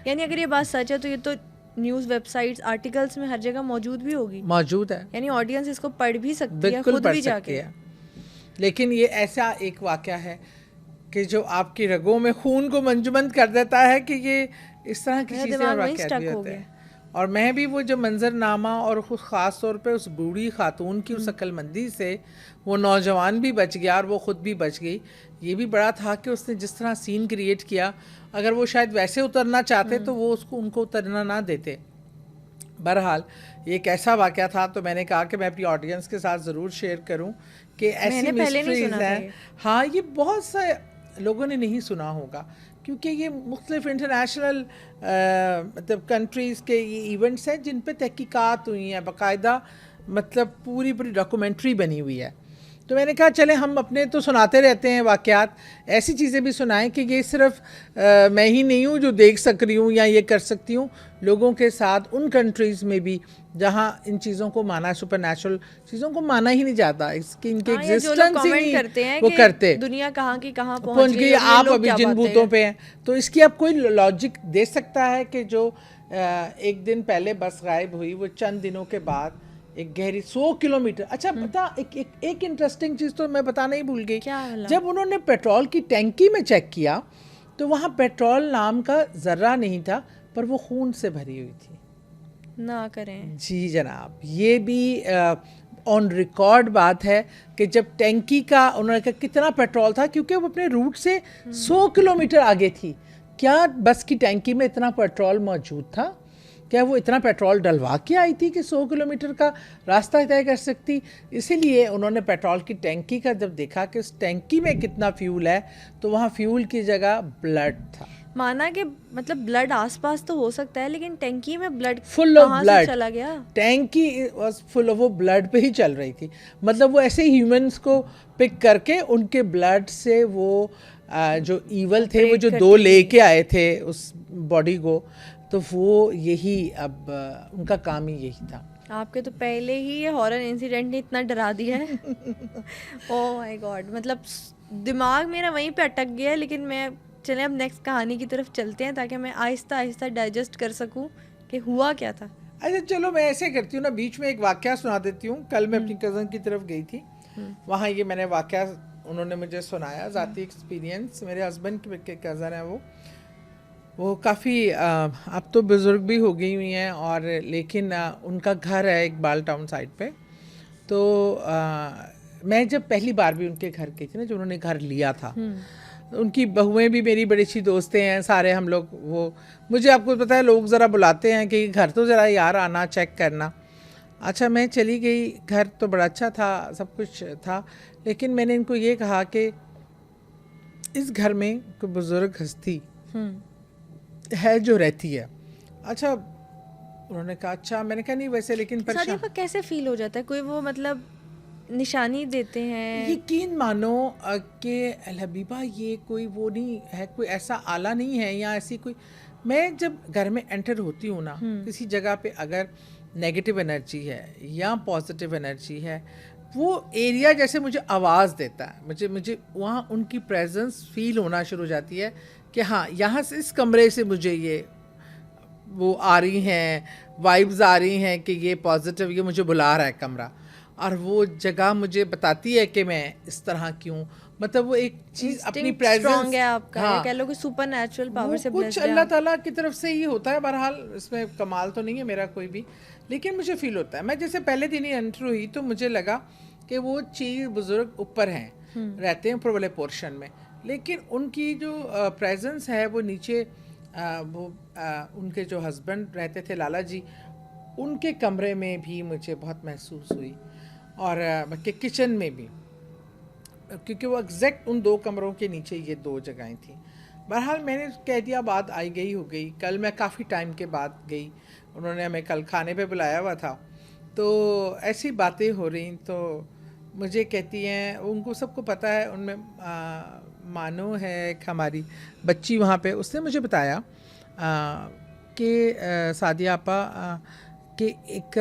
यानी अगर ये बात सच है तो ये तो न्यूज़ वेबसाइट्स आर्टिकल्स में हर जगह मौजूद भी होगी, मौजूद है, यानी ऑडियंस इसको पढ़ भी सकती है बिल्कुल खुद पढ़ भी सकती जाके। है। लेकिन ये ऐसा एक वाक़या है कि जो आपकी रगों में खून को मंजमंद कर देता है कि ये इस तरह की मेरा चीज़ें दिमाग और वहीं वाक़यात स्टक भी हो होते गया। हैं। और मैं भी वो जो मंजरनामा और ख़ास तौर पे उस बूढ़ी खातून की उस अक्लमंदी से वो नौजवान भी बच गया और वो ख़ुद भी बच गई, ये भी बड़ा था कि उसने जिस तरह सीन क्रिएट किया, अगर वो शायद वैसे उतरना चाहते तो वो उनको उतरना ना देते। बहरहाल ये एक ऐसा वाक़या था, तो मैंने कहा कि मैं अपनी ऑडियंस के साथ ज़रूर शेयर करूं कि ऐसी मैंने पहले नहीं मिस्ट्रीज़ सुना था हैं। ये। हाँ, ये बहुत से लोगों ने नहीं सुना होगा क्योंकि ये मुख्तलिफ इंटरनेशनल मतलब कंट्रीज़ के ये इवेंट्स हैं जिन पे तहकीकात हुई हैं, बाकायदा मतलब पूरी पूरी डॉक्यूमेंट्री बनी हुई है। तो मैंने कहा चले हम अपने तो सुनाते रहते हैं वाक़यात, ऐसी चीज़ें भी सुनाएं कि ये सिर्फ मैं ही नहीं हूँ जो देख सक रही हूँ या ये कर सकती हूँ, लोगों के साथ उन कंट्रीज़ में भी जहाँ इन चीज़ों को माना, सुपर नेचुरल चीज़ों को माना ही नहीं जाता, इसकी इनके हाँ, या जो लोग एग्जिस्टेंस ही कमेंट नहीं करते हैं वो कि करते दुनिया कहाँ की कहाँ पहुंच पहुंच गई, गई और ये आप लोग अभी क्या जिन बातें भूतों हैं। पे हैं। तो इसकी आप कोई लॉजिक दे सकता है कि जो एक दिन पहले बस गायब हुई, वो चंद दिनों के बाद एक गहरी 100 किलोमीटर। अच्छा पता एक इंटरेस्टिंग चीज़ तो मैं बताना ही भूल गई। क्या वाला? जब उन्होंने पेट्रोल की टैंकी में चेक किया तो वहाँ पेट्रोल नाम का ज़र्रा नहीं था, पर वो खून से भरी हुई थी। ना करें। जी जनाब, ये भी ऑन रिकॉर्ड बात है कि जब टैंकी का उन्होंने कहा कितना पेट्रोल था, क्योंकि वो अपने रूट से 100 किलोमीटर आगे थी, क्या बस की टैंकी में इतना पेट्रोल मौजूद था? क्या वो इतना पेट्रोल डलवा के आई थी कि 100 किलोमीटर का रास्ता तय कर सकती? इसीलिए उन्होंने पेट्रोल की टैंकी का जब देखा कि इस टैंकी में कितना फ्यूल है, तो वहाँ फ्यूल की जगह ब्लड था। माना कि मतलब ब्लड आसपास तो हो सकता है, लेकिन टैंकी में ब्लड फुल ऑफ कहाँ से ब्लड चला गया? टैंकी वाज फुल ऑफ, वो ब्लड पे ही चल रही थी। मतलब वो ऐसे ह्यूमंस को पिक करके उनके ब्लड से वो जो ईवल थे, वो जो दो लेके आए थे उस बॉडी को, तो वो यही अब उनका काम ही यही था। आपके तो पहले ही ये हॉरर इंसिडेंट ने इतना डरा दिया है। ओह माय गॉड, मतलब दिमाग मेरा वहीं पे अटक गया है। लेकिन मैं चले अब नेक्स्ट कहानी की तरफ चलते हैं ताकि मैं आहिस्ता आहिस्ता डाइजेस्ट कर सकूं कि हुआ क्या था। अच्छा चलो, मैं ऐसे करती हूँ ना, बीच में एक वाकया सुना देती हूँ। कल मैं अपनी कज़न की तरफ गई थी, वहाँ ये मैंने वाकया उन्होंने मुझे सुनाया, ज़ाती एक्सपीरियंस। मेरे हस्बैंड के कज़न है वो काफ़ी अब तो बुज़ुर्ग भी हो गई हुई हैं, और लेकिन उनका घर है इकबाल टाउन साइड पे। तो मैं जब पहली बार भी उनके घर गई थी ना, जो उन्होंने घर लिया था, उनकी बहुएं भी मेरी बड़ी अच्छी दोस्तें हैं सारे हम लोग। वो मुझे, आपको पता है, लोग ज़रा बुलाते हैं कि घर तो ज़रा यार आना, चेक करना। अच्छा मैं चली गई, घर तो बड़ा अच्छा था, सब कुछ था, लेकिन मैंने इनको ये कहा कि इस घर में कोई बुज़ुर्ग हस्ती है जो रहती है। अच्छा उन्होंने कहा अच्छा, मैंने कहा नहीं वैसे, लेकिन सादिया को कैसे फील हो जाता है? कोई वो मतलब निशानी देते हैं? यकीन मानो कि हबीबा ये कोई वो नहीं है, कोई ऐसा आला नहीं है या ऐसी कोई। मैं जब घर में एंटर होती हूँ ना, किसी जगह पे अगर नेगेटिव एनर्जी है या पॉजिटिव एनर्जी है, वो एरिया जैसे मुझे आवाज़ देता है, मुझे वहाँ उनकी प्रेजेंस फील होना शुरू हो जाती है कि हाँ यहाँ से, इस कमरे से मुझे ये वो आ रही हैं, वाइब्स आ रही हैं कि ये पॉजिटिव, ये मुझे बुला रहा है कमरा, और वो जगह मुझे बताती है कि मैं इस तरह क्यों, मतलब वो एक चीज़ अपनी प्रेजेंस स्ट्रांग है आपका। हाँ, कह लो कि सुपर नेचुरल पावर से कुछ अल्लाह ताला की तरफ से ही होता है। बहरहाल इसमें कमाल तो नहीं है मेरा कोई भी, लेकिन मुझे फील होता है। मैं जैसे पहले दिन ही एंटर हुई तो मुझे लगा कि वो चीज़ बुजुर्ग ऊपर हैं, रहते हैं ऊपर वाले पोर्शन में, लेकिन उनकी जो प्रेजेंस है वो नीचे, उनके जो हस्बैंड रहते थे लाला जी, उनके कमरे में भी मुझे बहुत महसूस हुई, और किचन में भी क्योंकि वो एग्जैक्ट उन 2 कमरों के नीचे ये 2 जगहें थी। बहरहाल मैंने कह दिया, बात आई गई हो गई। कल मैं काफ़ी टाइम के बाद गई, उन्होंने हमें कल खाने पे बुलाया हुआ था, तो ऐसी बातें हो रही, तो मुझे कहती हैं, उनको सबको पता है, उनमें मानो है एक हमारी बच्ची वहाँ पे, उसने मुझे बताया कि सादिया आपा कि एक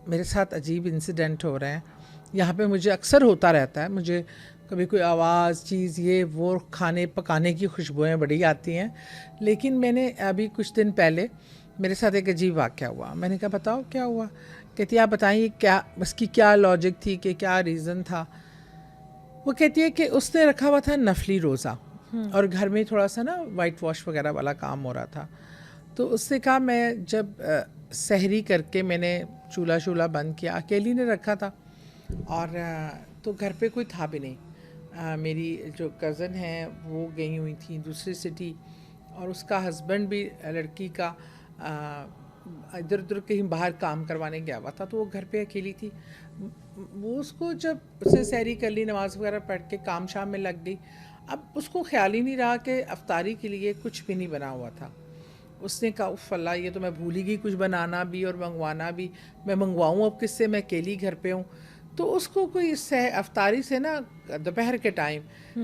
मेरे साथ अजीब इंसिडेंट हो रहे हैं यहाँ पे, मुझे अक्सर होता रहता है, मुझे कभी कोई आवाज़ चीज़ ये वो खाने पकाने की खुशबुएं बड़ी आती हैं, लेकिन मैंने अभी कुछ दिन पहले मेरे साथ एक अजीब वाक़या हुआ। मैंने कहा बताओ क्या हुआ? कहती है आप बताइए क्या, उसकी क्या लॉजिक थी, कि क्या रीज़न था? वो कहती है कि उसने रखा हुआ था नफली रोज़ा, और घर में थोड़ा सा ना वाइट वॉश वगैरह वाला काम हो रहा था, तो उससे कहा मैं जब सहरी करके मैंने चूल्हा शूल्हा बंद किया, अकेली ने रखा था, और तो घर पे कोई था भी नहीं। मेरी जो कज़न है वो गई हुई थी दूसरी सिटी, और उसका हस्बैंड भी लड़की का इधर उधर कहीं बाहर काम करवाने गया हुआ था, तो वो घर पे अकेली थी। वो उसको जब उसने सहरी कर ली, नमाज़ वगैरह पढ़ के काम शाम में लग गई, अब उसको ख्याल ही नहीं रहा कि अफ्तारी के लिए कुछ भी नहीं बना हुआ था। उसने कहा उफ़ अल्लाह, ये तो मैं भूल ही गई कुछ बनाना भी और मंगवाना भी, मैं मंगवाऊँ अब किससे, मैं अकेली घर पे हूँ। तो उसको कोई अफ्तारी से ना दोपहर के टाइम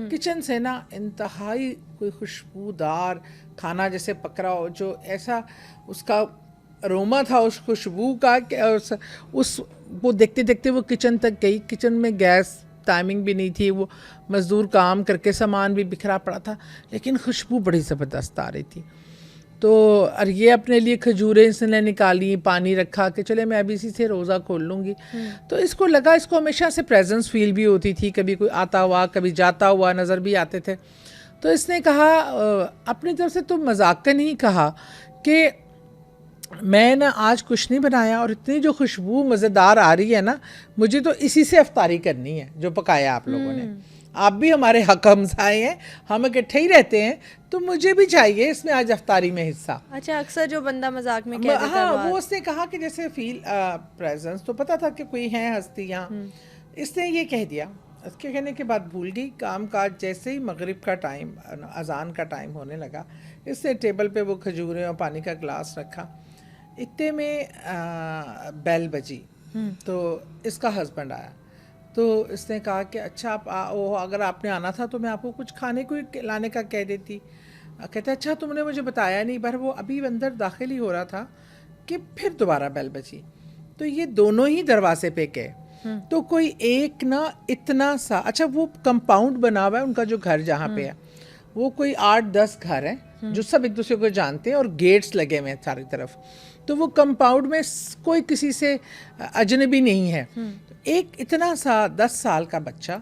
किचन से ना इंतहाई कोई खुशबूदार खाना जैसे पक रहा हो, जो ऐसा उसका अरोमा था उस खुशबू का कि उस वो देखते देखते वो किचन तक गई। किचन में गैस टाइमिंग भी नहीं थी, वो मज़दूर काम करके सामान भी बिखरा पड़ा था, लेकिन खुशबू बड़ी ज़बरदस्त आ रही थी। तो और ये अपने लिए खजूरें इसने निकाली, पानी रखा कि चले मैं अभी इसी से रोज़ा खोल लूँगी। तो इसको लगा, इसको हमेशा से प्रेजेंस फील भी होती थी, कभी कोई आता हुआ कभी जाता हुआ नज़र भी आते थे। तो इसने कहा अपनी तरफ से तो मजाकन ही कहा कि मैं ना आज कुछ नहीं बनाया, और इतनी जो खुशबू मज़ेदार आ रही है ना, मुझे तो इसी से अफ्तारी करनी है जो पकाया आप लोगों ने। आप भी हमारे हक हमसाए हैं, हम इकट्ठे ही रहते हैं, तो मुझे भी चाहिए इसमें आज अफ्तारी में हिस्सा। अच्छा, अक्सर जो बंदा मजाक में कह देता है हाँ, वो उसने कहा कि जैसे फील प्रेजेंस, तो पता था कि कोई है हस्ती यहाँ। इसने ये कह दिया, उसके कहने के बाद भूल गई। काम काज जैसे ही मगरिब का टाइम, अजान का टाइम होने लगा, इसने टेबल पे वो खजूरें और पानी का गिलास रखा, इतने में बेल बजी, तो इसका हस्बैंड आया। तो इसने कहा कि अच्छा आप अगर आपने आना था तो मैं आपको कुछ खाने को लाने का कह देती। कहते अच्छा तुमने मुझे बताया नहीं, पर वो अभी अंदर दाखिल ही हो रहा था कि फिर दोबारा बेल बजी। तो ये दोनों ही दरवाजे पे गए, तो कोई एक ना इतना सा, अच्छा वो कंपाउंड बना हुआ है उनका जो घर जहाँ पे है, वो कोई 8-10 घर हैं जो सब एक दूसरे को जानते हैं, और गेट्स लगे हुए हैं चारों तरफ। तो वो कंपाउंड में कोई किसी से अजनबी नहीं है। एक इतना सा 10 साल का बच्चा,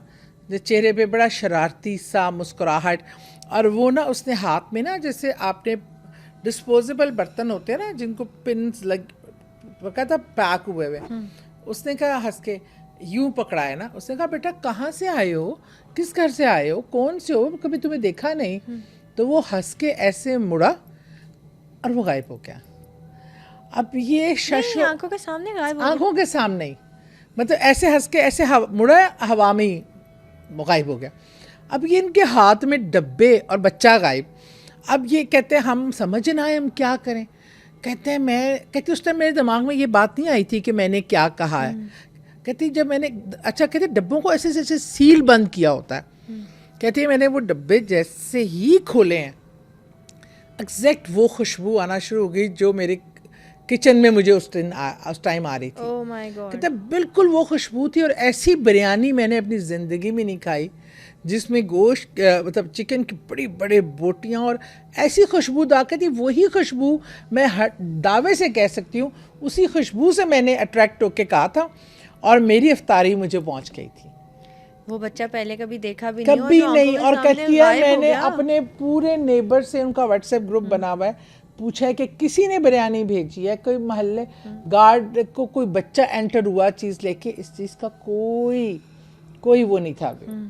जो चेहरे पे बड़ा शरारती सा मुस्कुराहट, और वो ना उसने हाथ में ना जैसे आपने डिस्पोजेबल बर्तन होते हैं ना जिनको पिन्स लग बकायदा पैक हुए हुए, उसने कहा हंस के यूं पकड़ा है ना, उसने कहा बेटा कहाँ से आए हो, किस घर से आए हो, कौन से हो, कभी तुम्हें देखा नहीं। तो वो हंस के ऐसे मुड़ा और वो गायब हो गया। अब ये शशो आंखों के सामने गायब हो गया। आंखों के सामने ही, मतलब ऐसे हंस के ऐसे मुड़ा, हवा में ही गायब हो गया। अब ये इनके हाथ में डब्बे और बच्चा गायब। अब ये कहते हैं हम समझ ना आए हम क्या करें। कहते उस टाइम मेरे दिमाग में ये बात नहीं आई थी कि मैंने क्या कहा है। कहती जब मैंने, अच्छा कहते डब्बों को ऐसे जैसे सील बंद किया होता है, कहती है मैंने वो डब्बे जैसे ही खोले हैं, एग्जैक्ट वो खुशबू आना शुरू हो गई जो मेरे किचन में मुझे उस टाइम आ रही थी। Oh my God. कहते बिल्कुल वो खुशबू थी, और ऐसी बिरयानी मैंने अपनी ज़िंदगी में नहीं खाई जिसमें गोश्त मतलब चिकन की बड़ी बड़े बोटियाँ और ऐसी खुशबूदार। कहती वही खुशबू मैं दावे से कह सकती हूँ, उसी खुशबू से मैंने अट्रैक्ट होकर कहा था, और मेरी इफ्तारी मुझे पहुँच गई थी। वो बच्चा पहले कभी देखा भी कभी नहीं। और कहती है मैंने अपने पूरे नेबर से, उनका व्हाट्सएप ग्रुप बना हुआ है, पूछा है कि किसी ने बिरयानी भेजी है, कोई मोहल्ले गार्ड को कोई बच्चा एंटर हुआ चीज़ लेके, इस चीज़ का कोई वो नहीं था अभी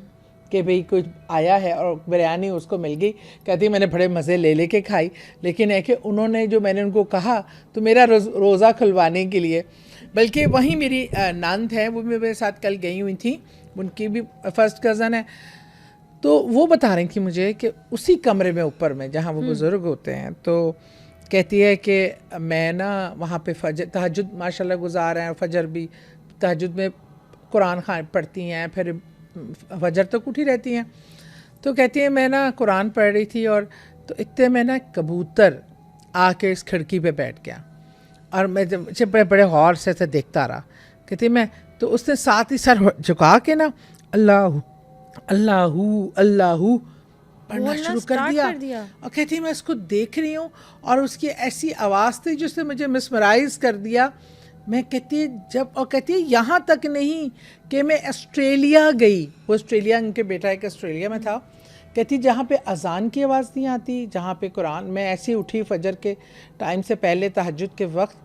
कि भाई कुछ आया है और बिरयानी उसको मिल गई। कहती मैंने बड़े मज़े ले के खाई, लेकिन है कि उन्होंने जो मैंने उनको कहा तो मेरा रोज़ा खुलवाने के लिए, बल्कि वहीं मेरी नंद है वो मेरे साथ कल गई हुई थी, उनकी भी फर्स्ट कज़न है। तो वो बता रही थी मुझे कि उसी कमरे में ऊपर में जहाँ वो बुज़ुर्ग होते हैं, तो कहती है कि मैं ना वहाँ पे फजर तहज्जुद माशाल्लाह गुजार हैं, फजर भी तहज्जुद में कुरान खान पढ़ती हैं, फिर फजर तक उठी रहती हैं। तो कहती है मैं ना कुरान पढ़ रही थी और तो इतने में ना कबूतर आके इस खिड़की पे बैठ गया और मैं जब बड़े गौर से देखता रहा। कहती मैं तो उसने साथ ही सर झुका के ना अल्लाह अल्लाहू अल्लाहू पढ़ना शुरू कर दिया। और कहती है मैं इसको देख रही हूँ और उसकी ऐसी आवाज़ थी जिसने मुझे मिसमराइज कर दिया। मैं कहती है जब, और कहती है यहाँ तक नहीं कि मैं ऑस्ट्रेलिया गई, वो ऑस्ट्रेलिया, उनके बेटा एक ऑस्ट्रेलिया में था। कहती जहाँ पे अजान की आवाज़ नहीं आती, जहाँ पे कुरान, मैं ऐसी उठी फजर के टाइम से पहले तहज्जुद के वक्त,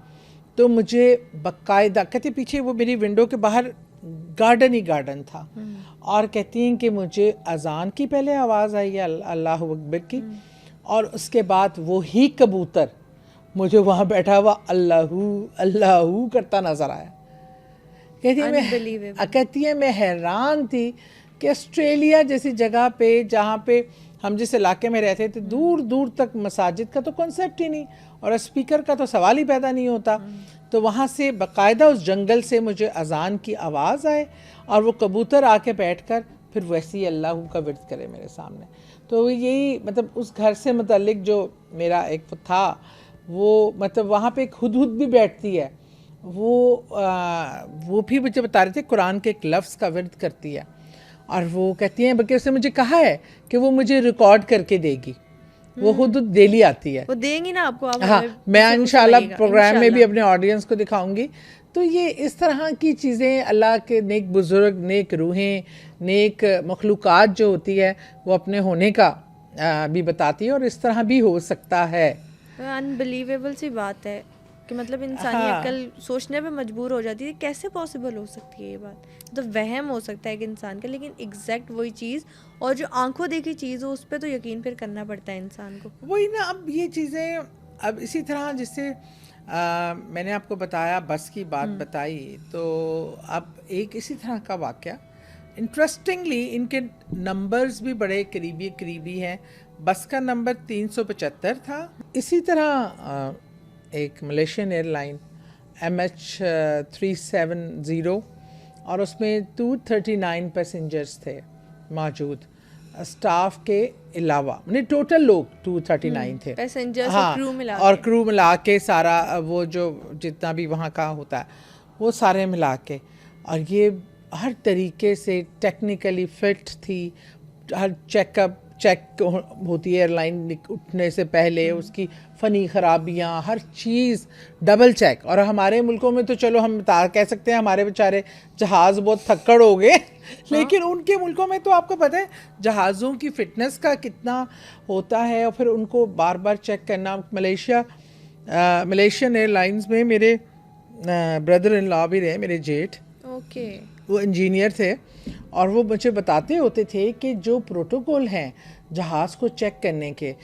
तो मुझे बाकायदा, कहती पीछे वो मेरी विंडो के बाहर गार्डन ही गार्डन था, और कहती हैं कि मुझे अजान की पहले आवाज़ आई है अल्लाह अकबर की, और उसके बाद वो ही कबूतर मुझे वहाँ बैठा हुआ अल्लाहू अल्लाहू करता नज़र आया। कहती है मैं हैरान थी कि ऑस्ट्रेलिया जैसी जगह पे, जहाँ पे हम जिस इलाके में रहते थे, दूर दूर तक मसाजिद का तो कॉन्सेप्ट ही नहीं और स्पीकर का तो सवाल ही पैदा नहीं होता, तो वहाँ से बाकायदा उस जंगल से मुझे अजान की आवाज़ आए और वो कबूतर आके बैठकर फिर वैसे ही अल्लाह का विर्द करे मेरे सामने। तो यही मतलब उस घर से मुतल्लिक जो मेरा एक था, वो मतलब वहाँ पे एक हुदहुद भी बैठती है, वो भी मुझे बता रहे थे कुरान के एक लफ्ज़ का विर्द करती है, और वो कहती हैं बल्कि उसने मुझे कहा है कि वो मुझे रिकॉर्ड करके देगी, वो खुद डेली आती है, वो देंगी ना आपको। हाँ, मैं इंशाल्लाह प्रोग्राम में भी अपने ऑडियंस को दिखाऊंगी। तो ये इस तरह की चीज़ें अल्लाह के नेक बुज़ुर्ग, नेक रूहें, नेक मखलूक़ात जो होती है वो अपने होने का भी बताती है, और इस तरह भी हो सकता है। अनबिलीवेबल सी बात है कि मतलब इंसानी अक्ल सोचने पे मजबूर हो जाती है, कैसे पॉसिबल हो सकती है ये बात। तो वहम हो सकता है कि इंसान का, लेकिन एग्जैक्ट वही चीज़ और जो आंखों देखी चीज़ हो उस पर तो यकीन फिर करना पड़ता है इंसान को। वही ना, अब ये चीज़ें, अब इसी तरह जिससे मैंने आपको बताया बस की बात बताई, तो अब एक इसी तरह का वाक़या, इंटरेस्टिंगली इनके नंबर्स भी बड़े करीबी हैं। बस का नंबर 375 था। इसी तरह एक मलेशियन एयरलाइन MH370, और उसमें 239 पैसेंजर्स थे मौजूद, स्टाफ के अलावा, मैंने टोटल लोग 239 थे पैसेंजर्स, हाँ, और क्रू मिला के सारा वो जो जितना भी वहाँ का होता है वो सारे मिला के, और ये हर तरीके से टेक्निकली फिट थी, हर चेक होती है एयरलाइन उठने से पहले, उसकी फ़नी ख़राबियाँ, हर चीज़ डबल चेक। और हमारे मुल्कों में तो चलो हम कह सकते हैं हमारे बेचारे जहाज़ बहुत थक्कड़ हो गए, लेकिन उनके मुल्कों में तो आपको पता है जहाज़ों की फ़िटनेस का कितना होता है, और फिर उनको बार बार चेक करना। मलेशियन एयरलाइंस में मेरे ब्रदर इन लॉ भी रहे, मेरे जेठ, वो इंजीनियर थे, और वो मुझे बताते होते थे कि जो प्रोटोकॉल हैं जहाज़ को चेक करने के,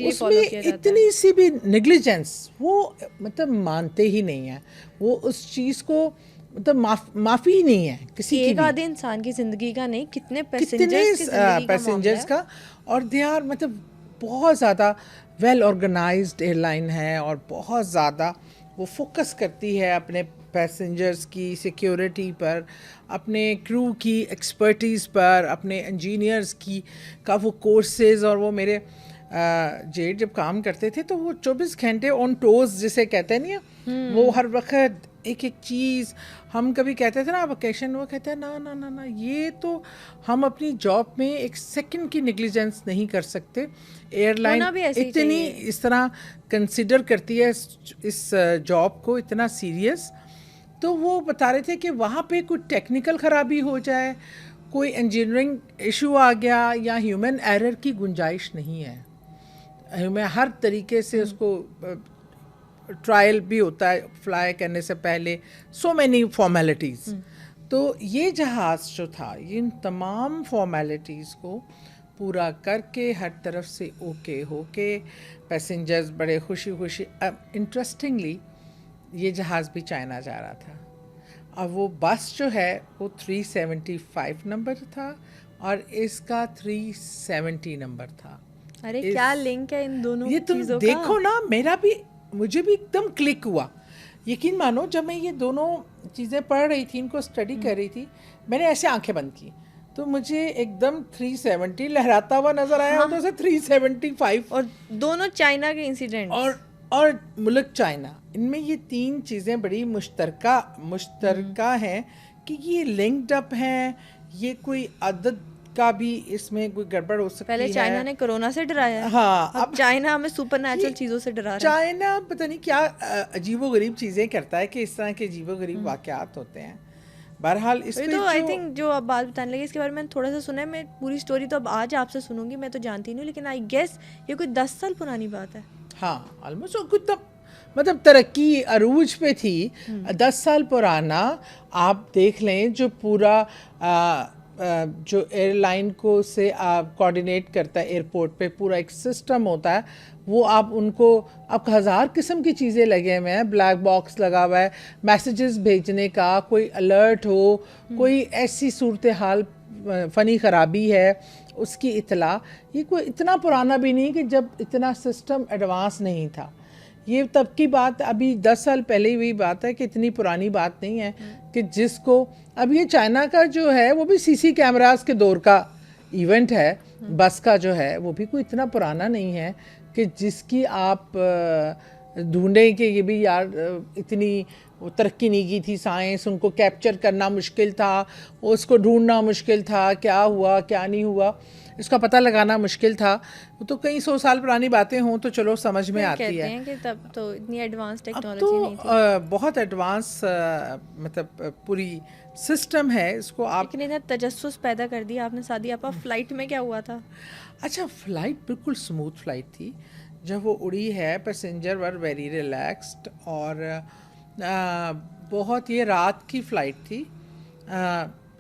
उसमें इतनी सी भी नेग्लिजेंस वो मतलब मानते ही नहीं हैं, वो उस चीज़ को मतलब माफ़ी ही नहीं है किसी की, एक आधे इंसान की ज़िंदगी का नहीं, कितने पैसेंजर्स का। और दे आर मतलब बहुत ज़्यादा वेल ऑर्गेनाइज्ड एयरलाइन है, और बहुत ज़्यादा वो फोकस करती है अपने पैसेंजर्स की सिक्योरिटी पर, अपने क्रू की एक्सपर्टीज़ पर, अपने इंजीनियर्स की का वो कोर्सेज। और वो मेरे जेठ जब काम करते थे तो वो 24 घंटे ऑन टोज जिसे कहते हैं नहीं, वो हर वक्त एक एक चीज़, हम कभी कहते थे ना वेकेशन, वो कहते हैं ना ना ना ना, ये तो हम अपनी जॉब में एक सेकंड की नेग्लिजेंस नहीं कर सकते। एयरलाइन इतनी इस तरह कंसिडर करती है इस जॉब को, इतना सीरियस। तो वो बता रहे थे कि वहाँ पे कोई टेक्निकल ख़राबी हो जाए, कोई इंजीनियरिंग इशू आ गया, या ह्यूमन एरर की गुंजाइश नहीं है। हर तरीके से उसको ट्रायल भी होता है फ्लाई करने से पहले, सो मैनी फॉर्मेलिटीज़। तो ये जहाज़ जो था, इन तमाम फॉर्मेलिटीज़ को पूरा करके हर तरफ से ओके होके पैसेंजर्स बड़े खुशी खुशी। इंटरेस्टिंगली ये जहाज़ भी चाइना जा रहा था, अब वो बस जो है वो 375 नंबर था और इसका 370 नंबर था। अरे क्या लिंक है इन दोनों ये तुम चीजों देखो का? ना, मुझे भी एकदम क्लिक हुआ। यकीन मानो, जब मैं ये दोनों चीज़ें पढ़ रही थी, इनको स्टडी कर रही थी, मैंने ऐसे आंखें बंद की तो मुझे एकदम 370 लहराता हुआ नजर आया। हाँ। तो उसे 375 और दोनों चाइना के इंसिडेंट। और मुल्क चाइना, इनमें ये तीन चीज़ें बड़ी मुश्तरका हैं कि ये लिंक्ड अप हैं। ये कोई आदत का भी इसमें कोई गड़बड़ हो सकती है। पहले चाइना ने कोरोना से डराया है, हाँ, अब चाइना हमें सुपरनैचुरल चीजों से डरा रहा है। चाइना पता नहीं क्या अजीबोगरीब चीज़ें करता है कि इस तरह के अजीबोगरीब वाक़यात होते हैं। बहरहाल इस पे तो आई थिंक जो अब बात बताने लगे इसके बारे में थोड़ा सा सुना है। मैं पूरी स्टोरी तो अब आज आपसे सुनूंगी, मैं तो जानती नहीं हूँ, लेकिन आई गेस ये कोई 10 साल पुरानी बात है। हाँ, ऑलमोस्ट कुछ तब मतलब तरक्की अरूज पे थी। 10 साल पुराना आप देख लें, जो पूरा जो एयरलाइन को से कोऑर्डिनेट करता है एयरपोर्ट पे, पूरा एक सिस्टम होता है। वो आप उनको, आपको हज़ार किस्म की चीज़ें लगे हुए हैं, ब्लैक बॉक्स लगा हुआ है मैसेजेस भेजने का, कोई अलर्ट हो, कोई ऐसी सूरत हाल फ़नी ख़राबी है उसकी इतला। ये कोई इतना पुराना भी नहीं कि जब इतना सिस्टम एडवांस नहीं था। ये तब की बात, अभी 10 साल पहले हुई बात है कि इतनी पुरानी बात नहीं है कि जिसको अब ये चाइना का जो है वो भी सीसी कैमरास के दौर का इवेंट है। बस का जो है वो भी कोई इतना पुराना नहीं है कि जिसकी आप ढूंढें कि ये भी यार इतनी वो तरक्की नहीं की थी साइंस, उनको कैप्चर करना मुश्किल था, उसको ढूंढना मुश्किल था, क्या हुआ क्या नहीं हुआ इसका पता लगाना मुश्किल था। वो तो कई 100 साल पुरानी बातें हों तो चलो समझ में आती कहते है। हैं कि तब तो इतनी एडवांस टेक्नोलॉजी तो नहीं थी। बहुत एडवांस मतलब पूरी सिस्टम है इसको आप। लेकिन इतना तजस्सुस पैदा कर दिया आपने सादी आपा। फ्लाइट में क्या हुआ था? अच्छा, फ़्लाइट बिल्कुल स्मूथ फ़्लाइट थी। जब वो उड़ी है, पैसेंजर वर वेरी रिलैक्स्ड और बहुत, ये रात की फ़्लाइट थी,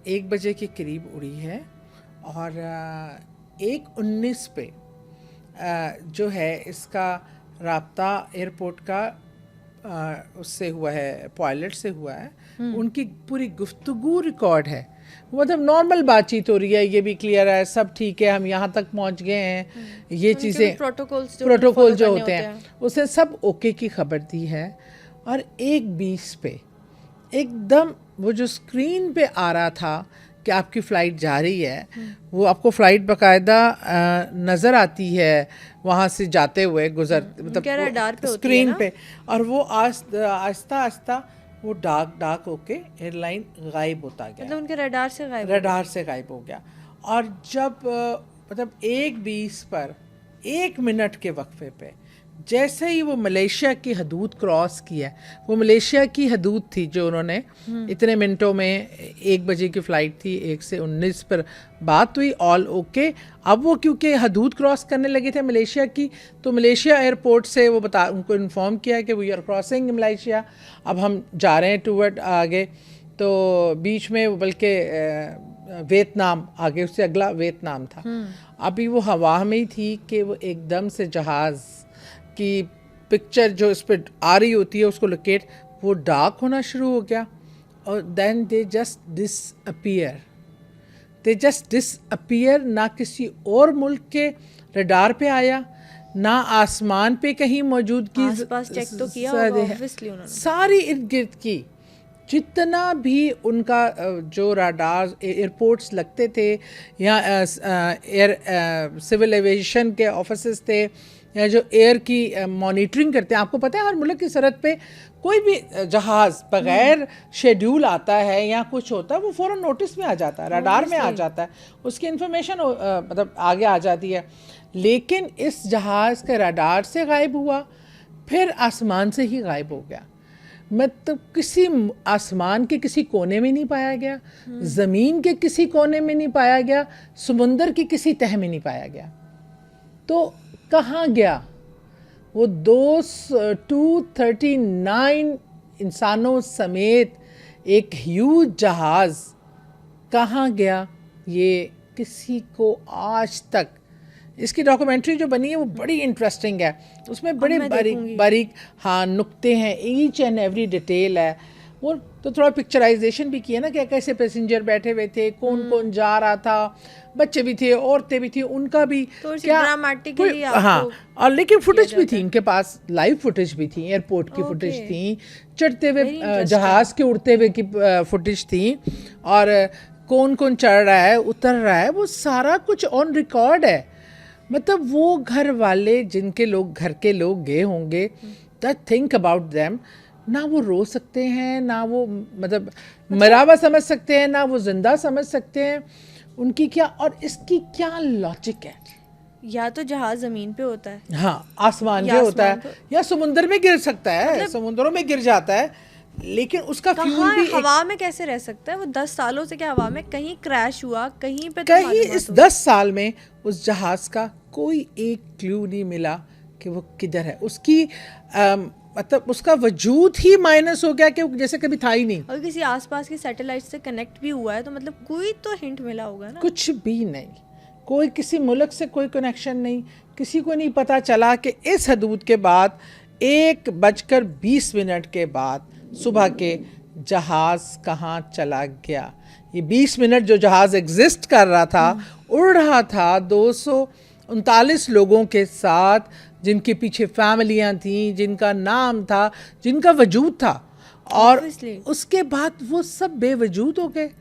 1 बजे के करीब उड़ी है और 1:19 पे जो है इसका राब्ता एयरपोर्ट का उससे हुआ है, पायलट से हुआ है। उनकी पूरी गुफ्तगू रिकॉर्ड है, मतलब नॉर्मल बातचीत हो रही है, ये भी क्लियर है, सब ठीक है, हम यहाँ तक पहुँच गए हैं। ये चीज़ें प्रोटोकॉल जो होते हैं उसे सब ओके की खबर दी है। और 1:20 पे एकदम वो जो स्क्रीन पे आ रहा था कि आपकी फ़्लाइट जा रही है, वो आपको फ़्लाइट बाकायदा नज़र आती है वहाँ से जाते हुए मतलब स्क्रीन पे, और वो आहिस्ता आहिस्ता वो डार्क होके एयरलाइन गायब होता गया, मतलब उनके रडार से गायब हो गया। और जब मतलब 1:20 पर 1 मिनट के वक्फे पे जैसे ही वो मलेशिया की हदूद क्रॉस किया, वो मलेशिया की हदूद थी जो उन्होंने इतने मिनटों में, 1 बजे की फ़्लाइट थी, 1 से 19 पर बात हुई, ऑल ओके। अब वो क्योंकि हदूद क्रॉस करने लगे थे मलेशिया की, तो मलेशिया एयरपोर्ट से वो उनको इन्फॉर्म किया कि वी आर क्रॉसिंग मलेशिया, अब हम जा रहे हैं टूवर्ड आगे। तो बीच में बल्कि वियतनाम आगे, उससे अगला वियतनाम था। अभी वो हवा में ही थी कि वो एकदम से जहाज़ की पिक्चर जो इस पर आ रही होती है उसको लोकेट, वो डार्क होना शुरू हो गया और देन दे जस्ट डिसअपीयर। ना किसी और मुल्क के रडार पे आया, ना आसमान पे कहीं मौजूदगी, आसपास चेक तो किया होगा ऑब्वियसली उन्होंने, सारी इर्द गिर्द की जितना भी उनका जो रडार एयरपोर्ट्स लगते थे या सिविल एविएशन के ऑफिसर्स थे या जो एयर की मॉनिटरिंग करते हैं, आपको पता है हर मुल्क की सरहद पे कोई भी जहाज़ बग़ैर शेड्यूल आता है या कुछ होता है, वो फ़ौरन नोटिस में आ जाता है, रडार में आ जाता है, उसकी इन्फॉर्मेशन मतलब आगे आ जाती है। लेकिन इस जहाज़ के रडार से गायब हुआ, फिर आसमान से ही गायब हो गया। मतलब किसी आसमान के किसी कोने में नहीं पाया गया, ज़मीन के किसी कोने में नहीं पाया गया, समुंदर की किसी तह में नहीं पाया गया। तो कहाँ गया वो 239 इंसानों समेत एक ह्यूज जहाज़, कहाँ गया ये किसी को आज तक। इसकी डॉक्यूमेंट्री जो बनी है वो बड़ी इंटरेस्टिंग है, उसमें बड़े बारीक नुक्ते हैं, ईच एंड एवरी डिटेल है। वो तो थोड़ा पिक्चराइजेशन भी किया ना कि कैसे पैसेंजर बैठे हुए थे, कौन कौन जा रहा था, बच्चे भी थे, औरतें भी थी, उनका भी क्या ड्रामेटिकली हाँ। और लेकिन फुटेज भी थी इनके पास, लाइव फुटेज भी थी, एयरपोर्ट की फुटेज थी, चढ़ते हुए जहाज के उड़ते हुए की फुटेज थी, और कौन कौन चढ़ रहा है उतर रहा है, वो सारा कुछ ऑन रिकॉर्ड है। मतलब वो घर वाले जिनके लोग घर के लोग गए होंगे, थिंक अबाउट देम, ना वो रो सकते हैं, ना वो मतलब मरा हुआ समझ सकते हैं, ना वो जिंदा समझ सकते हैं। उनकी क्या, और इसकी क्या लॉजिक है? या तो जहाज जमीन पे होता है, हाँ आसमान पे होता है, या समुद्र में गिर सकता है, मतलब समुद्रों में गिर जाता है, लेकिन उसका फ्यूल भी हवा में कैसे रह सकता है? वो 10 सालों से क्या हवा में, कहीं क्रैश हुआ, कहीं पे कहीं इस 10 साल में उस जहाज का कोई एक क्लू नहीं मिला कि वो किधर है। उसकी मतलब उसका वजूद ही माइनस हो गया कि जैसे कभी था ही नहीं। और किसी आसपास की सैटेलाइट से कनेक्ट भी हुआ है तो मतलब कोई तो हिंट मिला होगा ना। कुछ भी नहीं, कोई किसी मुल्क से कोई कनेक्शन नहीं, किसी को नहीं पता चला कि इस हदूद के बाद 1:20 के बाद सुबह के जहाज कहाँ चला गया। ये 20 मिनट जो जहाज एग्जिस्ट कर रहा था, उड़ रहा था 239 लोगों के साथ, जिनके पीछे फैमिलियां थी, जिनका नाम था, जिनका वजूद था, और उसके बाद वो सब बेवजूद हो गए।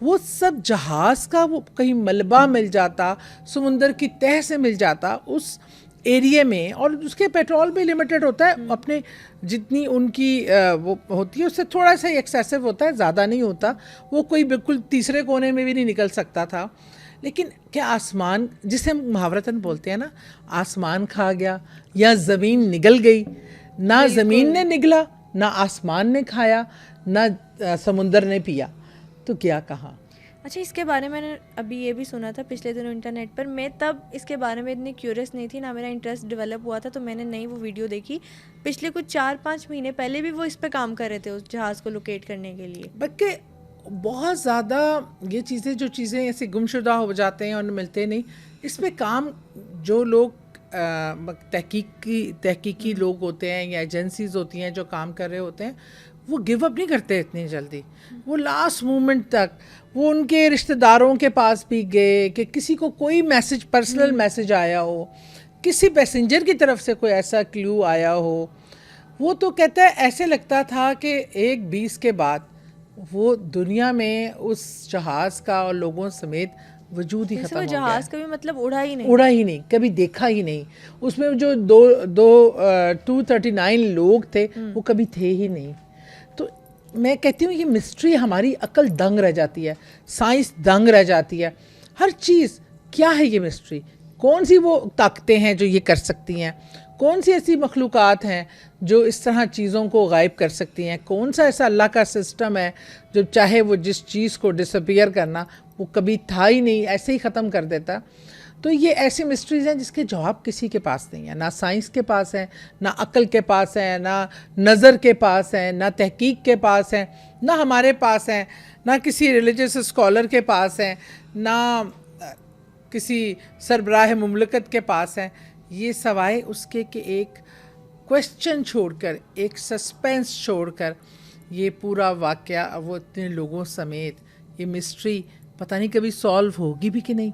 वो सब जहाज का वो कहीं मलबा मिल जाता, समुंदर की तह से मिल जाता उस एरिया में, और उसके पेट्रोल भी लिमिटेड होता है, अपने जितनी उनकी वो होती है उससे थोड़ा सा एक्सेसिव होता है, ज़्यादा नहीं होता। वो कोई बिल्कुल तीसरे कोने में भी नहीं निकल सकता था। लेकिन क्या आसमान, जिसे हम मुहावरतन बोलते हैं ना, आसमान खा गया या ज़मीन निगल गई? ना ज़मीन ने निगला, ना आसमान ने खाया, ना समुंदर ने पिया, तो क्या कहा। अच्छा, इसके बारे में मैंने अभी ये भी सुना था पिछले दिनों इंटरनेट पर। मैं तब इसके बारे में इतनी क्यूरियस नहीं थी, ना मेरा इंटरेस्ट डेवलप हुआ था, तो मैंने नहीं वो वीडियो देखी। पिछले कुछ 4-5 महीने पहले भी वो इस पे काम कर रहे थे, उस जहाज़ को लोकेट करने के लिए। बल्कि बहुत ज़्यादा ये चीज़ें, जो चीज़ें ऐसे गुमशुदा हो जाते हैं और मिलते नहीं, इस पे काम जो लोग तहकीकी लोग होते हैं या एजेंसीज होती हैं जो काम कर रहे होते हैं, वो गिव अप नहीं करते इतनी जल्दी। वो लास्ट मोमेंट तक वो उनके रिश्तेदारों के पास भी गए कि किसी को कोई मैसेज, पर्सनल मैसेज आया हो, किसी पैसेंजर की तरफ से कोई ऐसा क्लू आया हो। वो तो कहता है ऐसे लगता था कि 1:20 के बाद वो दुनिया में उस जहाज़ का और लोगों समेत वजूद ही खत्म हो गया। जहाज कभी मतलब उड़ा ही नहीं, कभी देखा ही नहीं। उसमें जो 239 लोग थे वो कभी थे ही नहीं। तो मैं कहती हूँ ये मिस्ट्री, हमारी अकल दंग रह जाती है, साइंस दंग रह जाती है, हर चीज़। क्या है ये मिस्ट्री? कौन सी वो ताकतें हैं जो ये कर सकती हैं? कौन सी ऐसी मखलूक़ात हैं जो इस तरह चीज़ों को गायब कर सकती हैं? कौन सा ऐसा अल्लाह का सिस्टम है जो चाहे वो जिस चीज़ को डिसअपीयर करना, वो कभी था ही नहीं, ऐसे ही ख़त्म कर देता। तो ये ऐसी मिस्ट्रीज़ हैं जिसके जवाब किसी के पास नहीं है, ना साइंस के पास है, ना अक्ल के पास है, ना नज़र के पास है, ना तहकीक के पास है, ना हमारे पास है, ना किसी रिलीजियस स्कॉलर के पास है, ना किसी सरबराह मुमलकत के पास है। ये सवाए उसके कि एक क्वेश्चन छोड़कर, एक सस्पेंस छोड़कर, ये पूरा वाक़या वो इतने लोगों समेत, ये मिस्ट्री पता नहीं कभी सॉल्व होगी भी कि नहीं।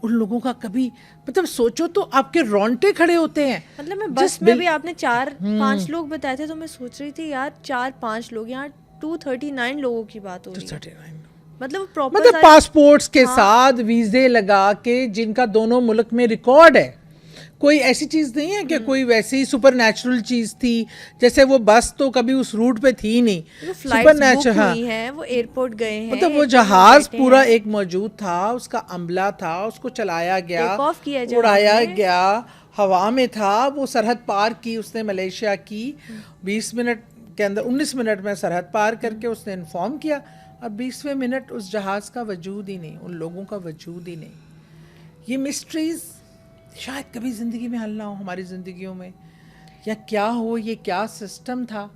उन लोगों का कभी, मतलब सोचो तो आपके रोंगटे खड़े होते हैं। मतलब मैं बस में भी आपने 4-5 लोग बताए थे, तो मैं सोच रही थी यार 4-5 लोग, यहाँ 239 लोगों की बात हो रही है। मतलब पासपोर्ट्स के साथ वीज़े लगा के, जिनका दोनों मुल्क में रिकॉर्ड है। कोई ऐसी चीज़ नहीं है कि कोई वैसे ही सुपर नेचुरल चीज़ थी, जैसे वो बस तो कभी उस रूट पे थी नहीं, सुपर नेचुरल। हाँ, है वो एयरपोर्ट गए हैं, मतलब वो जहाज पूरा एक मौजूद था, उसका अमला था, उसको चलाया गया, उड़ाया गया, हवा में था, वो सरहद पार की उसने मलेशिया की 20 मिनट के अंदर, 19 मिनट में सरहद पार करके उसने इन्फॉर्म किया, और 20वें मिनट उस जहाज़ का वजूद ही नहीं, उन लोगों का वजूद ही नहीं। ये मिस्ट्रीज़ शायद कभी ज़िंदगी में हल ना हो, हमारी ज़िंदगियों में, या क्या हो, ये क्या सिस्टम था,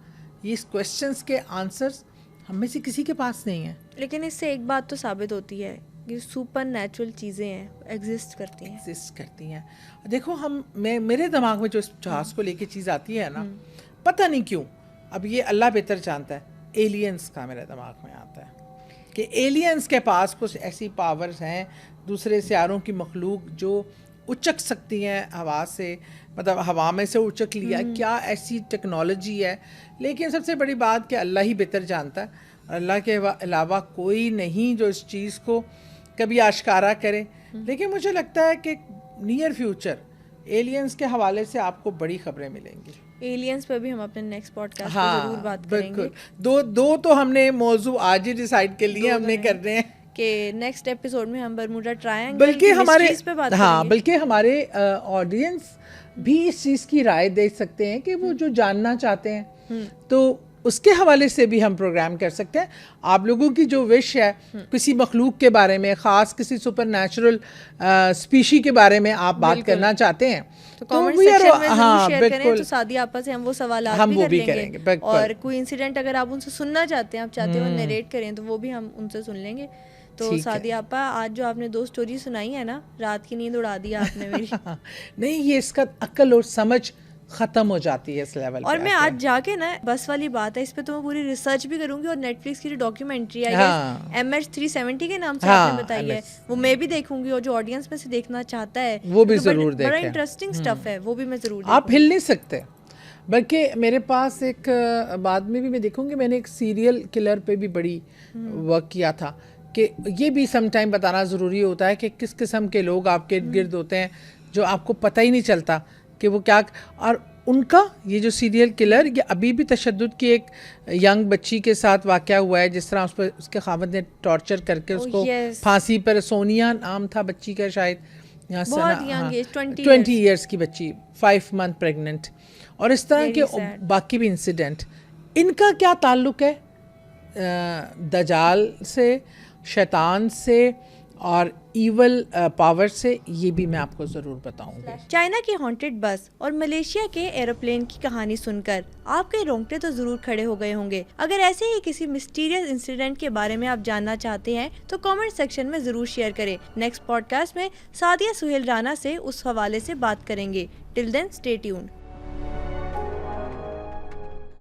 ये इस क्वेश्चंस के आंसर्स हम में से किसी के पास नहीं है। लेकिन इससे एक बात तो साबित होती है कि सुपर नेचुरल चीज़ें हैं, एग्जिस्ट करती हैं। देखो मेरे दिमाग में जो इस जहाज़ को लेके चीज़ आती है ना, पता नहीं क्यों, अब ये अल्लाह बेहतर जानता है, एलियंस का मेरे दिमाग में आता है कि एलियंस के पास कुछ ऐसी पावर्स हैं, दूसरे सियारों की मखलूक जो उचक सकती हैं हवा से, मतलब हवा में से उचक लिया, क्या ऐसी टेक्नोलॉजी है। लेकिन सबसे बड़ी बात कि अल्लाह ही बेहतर जानता है, अल्लाह के अलावा कोई नहीं जो इस चीज़ को कभी आश्कारा करे। लेकिन मुझे लगता है कि नियर फ्यूचर एलियंस के हवाले से आपको बड़ी खबरें मिलेंगी। एलियंस पे भी हम अपने नेक्स्ट पॉडकास्ट में जरूर बात करेंगे। बिल्कुल, दो तो हमने मौजू आज ही डिसाइड कर लिए, हमने करने हैं कि नेक्स्ट एपिसोड में हम बरमुडा ट्रायंगल बल्कि हमारे पे बात करेंगे। बल्कि हमारे ऑडियंस भी इस चीज़ की राय दे सकते हैं कि वो जो जानना चाहते हैं, तो उसके हवाले से भी हम प्रोग्राम कर सकते हैं। आप लोगों की जो विश है किसी मखलूक के बारे में, ख़ास किसी सुपर नेचुरल स्पीशी के बारे में आप बात करना चाहते हैं तो कमेंट सेक्शन में जरूर शेयर करें। तो सादिया आपा से हम वो सवाल भी कर लेंगे। और कोई इंसिडेंट अगर आप उनसे सुनना चाहते हैं, आप चाहते हो नरेट करें, तो वो भी हम उनसे सुन लेंगे। तो सादिया आपा, आज जो आपने 2 स्टोरी सुनाई है ना, रात की नींद उड़ा दी आपने मेरी। नहीं, ये इसका अक्ल और समझ खत्म हो जाती है इस लेवल और मैं आज जाके ना, बस वाली बात है, इस पे तो मैं पूरी रिसर्च भी करूंगी। और नेटफ्लिक्स की जो डॉक्यूमेंट्री आई है MH370 के नाम से आपने बताई है, वो मैं भी देखूंगी। और जो ऑडियंस में से देखना चाहता है वो भी जरूर देखें, बड़ा इंटरेस्टिंग स्टफ है, वो भी मैं जरूर। आप हिल नहीं सकते। बल्कि मेरे पास एक बाद में भी मैं देखूंगी, मैंने एक सीरियल किलर पे भी बड़ी वर्क किया था कि ये भी सम टाइम बताना ज़रूरी होता है कि किस किस्म के लोग आपके गिर्द होते हैं जो आपको पता ही नहीं चलता कि वो क्या। और उनका ये जो सीरियल किलर, ये अभी भी तशद्दुद की एक यंग बच्ची के साथ वाक़या हुआ है, जिस तरह उस पर उसके खावत ने टॉर्चर करके उसको फांसी पर, सोनिया नाम था बच्ची का शायद, यहाँ से 20 ईयर्स की बच्ची, 5 मंथ प्रेगनेंट। और इस तरह के बाकी भी इंसिडेंट। इनका क्या ताल्लुक़ है दजाल से, शैतान से और ईवल पावर से, ये भी मैं आपको ज़रूर बताऊंगी। चाइना की हॉन्टेड बस और मलेशिया के एरोप्लेन की कहानी सुनकर आपके रोंगटे तो जरूर खड़े हो गए होंगे। अगर ऐसे ही किसी मिस्टीरियस इंसिडेंट के बारे में आप जानना चाहते हैं तो कमेंट सेक्शन में जरूर शेयर करें। नेक्स्ट पॉडकास्ट में सादिया सुहेल राना से उस हवाले से बात करेंगे। Till then stay tuned.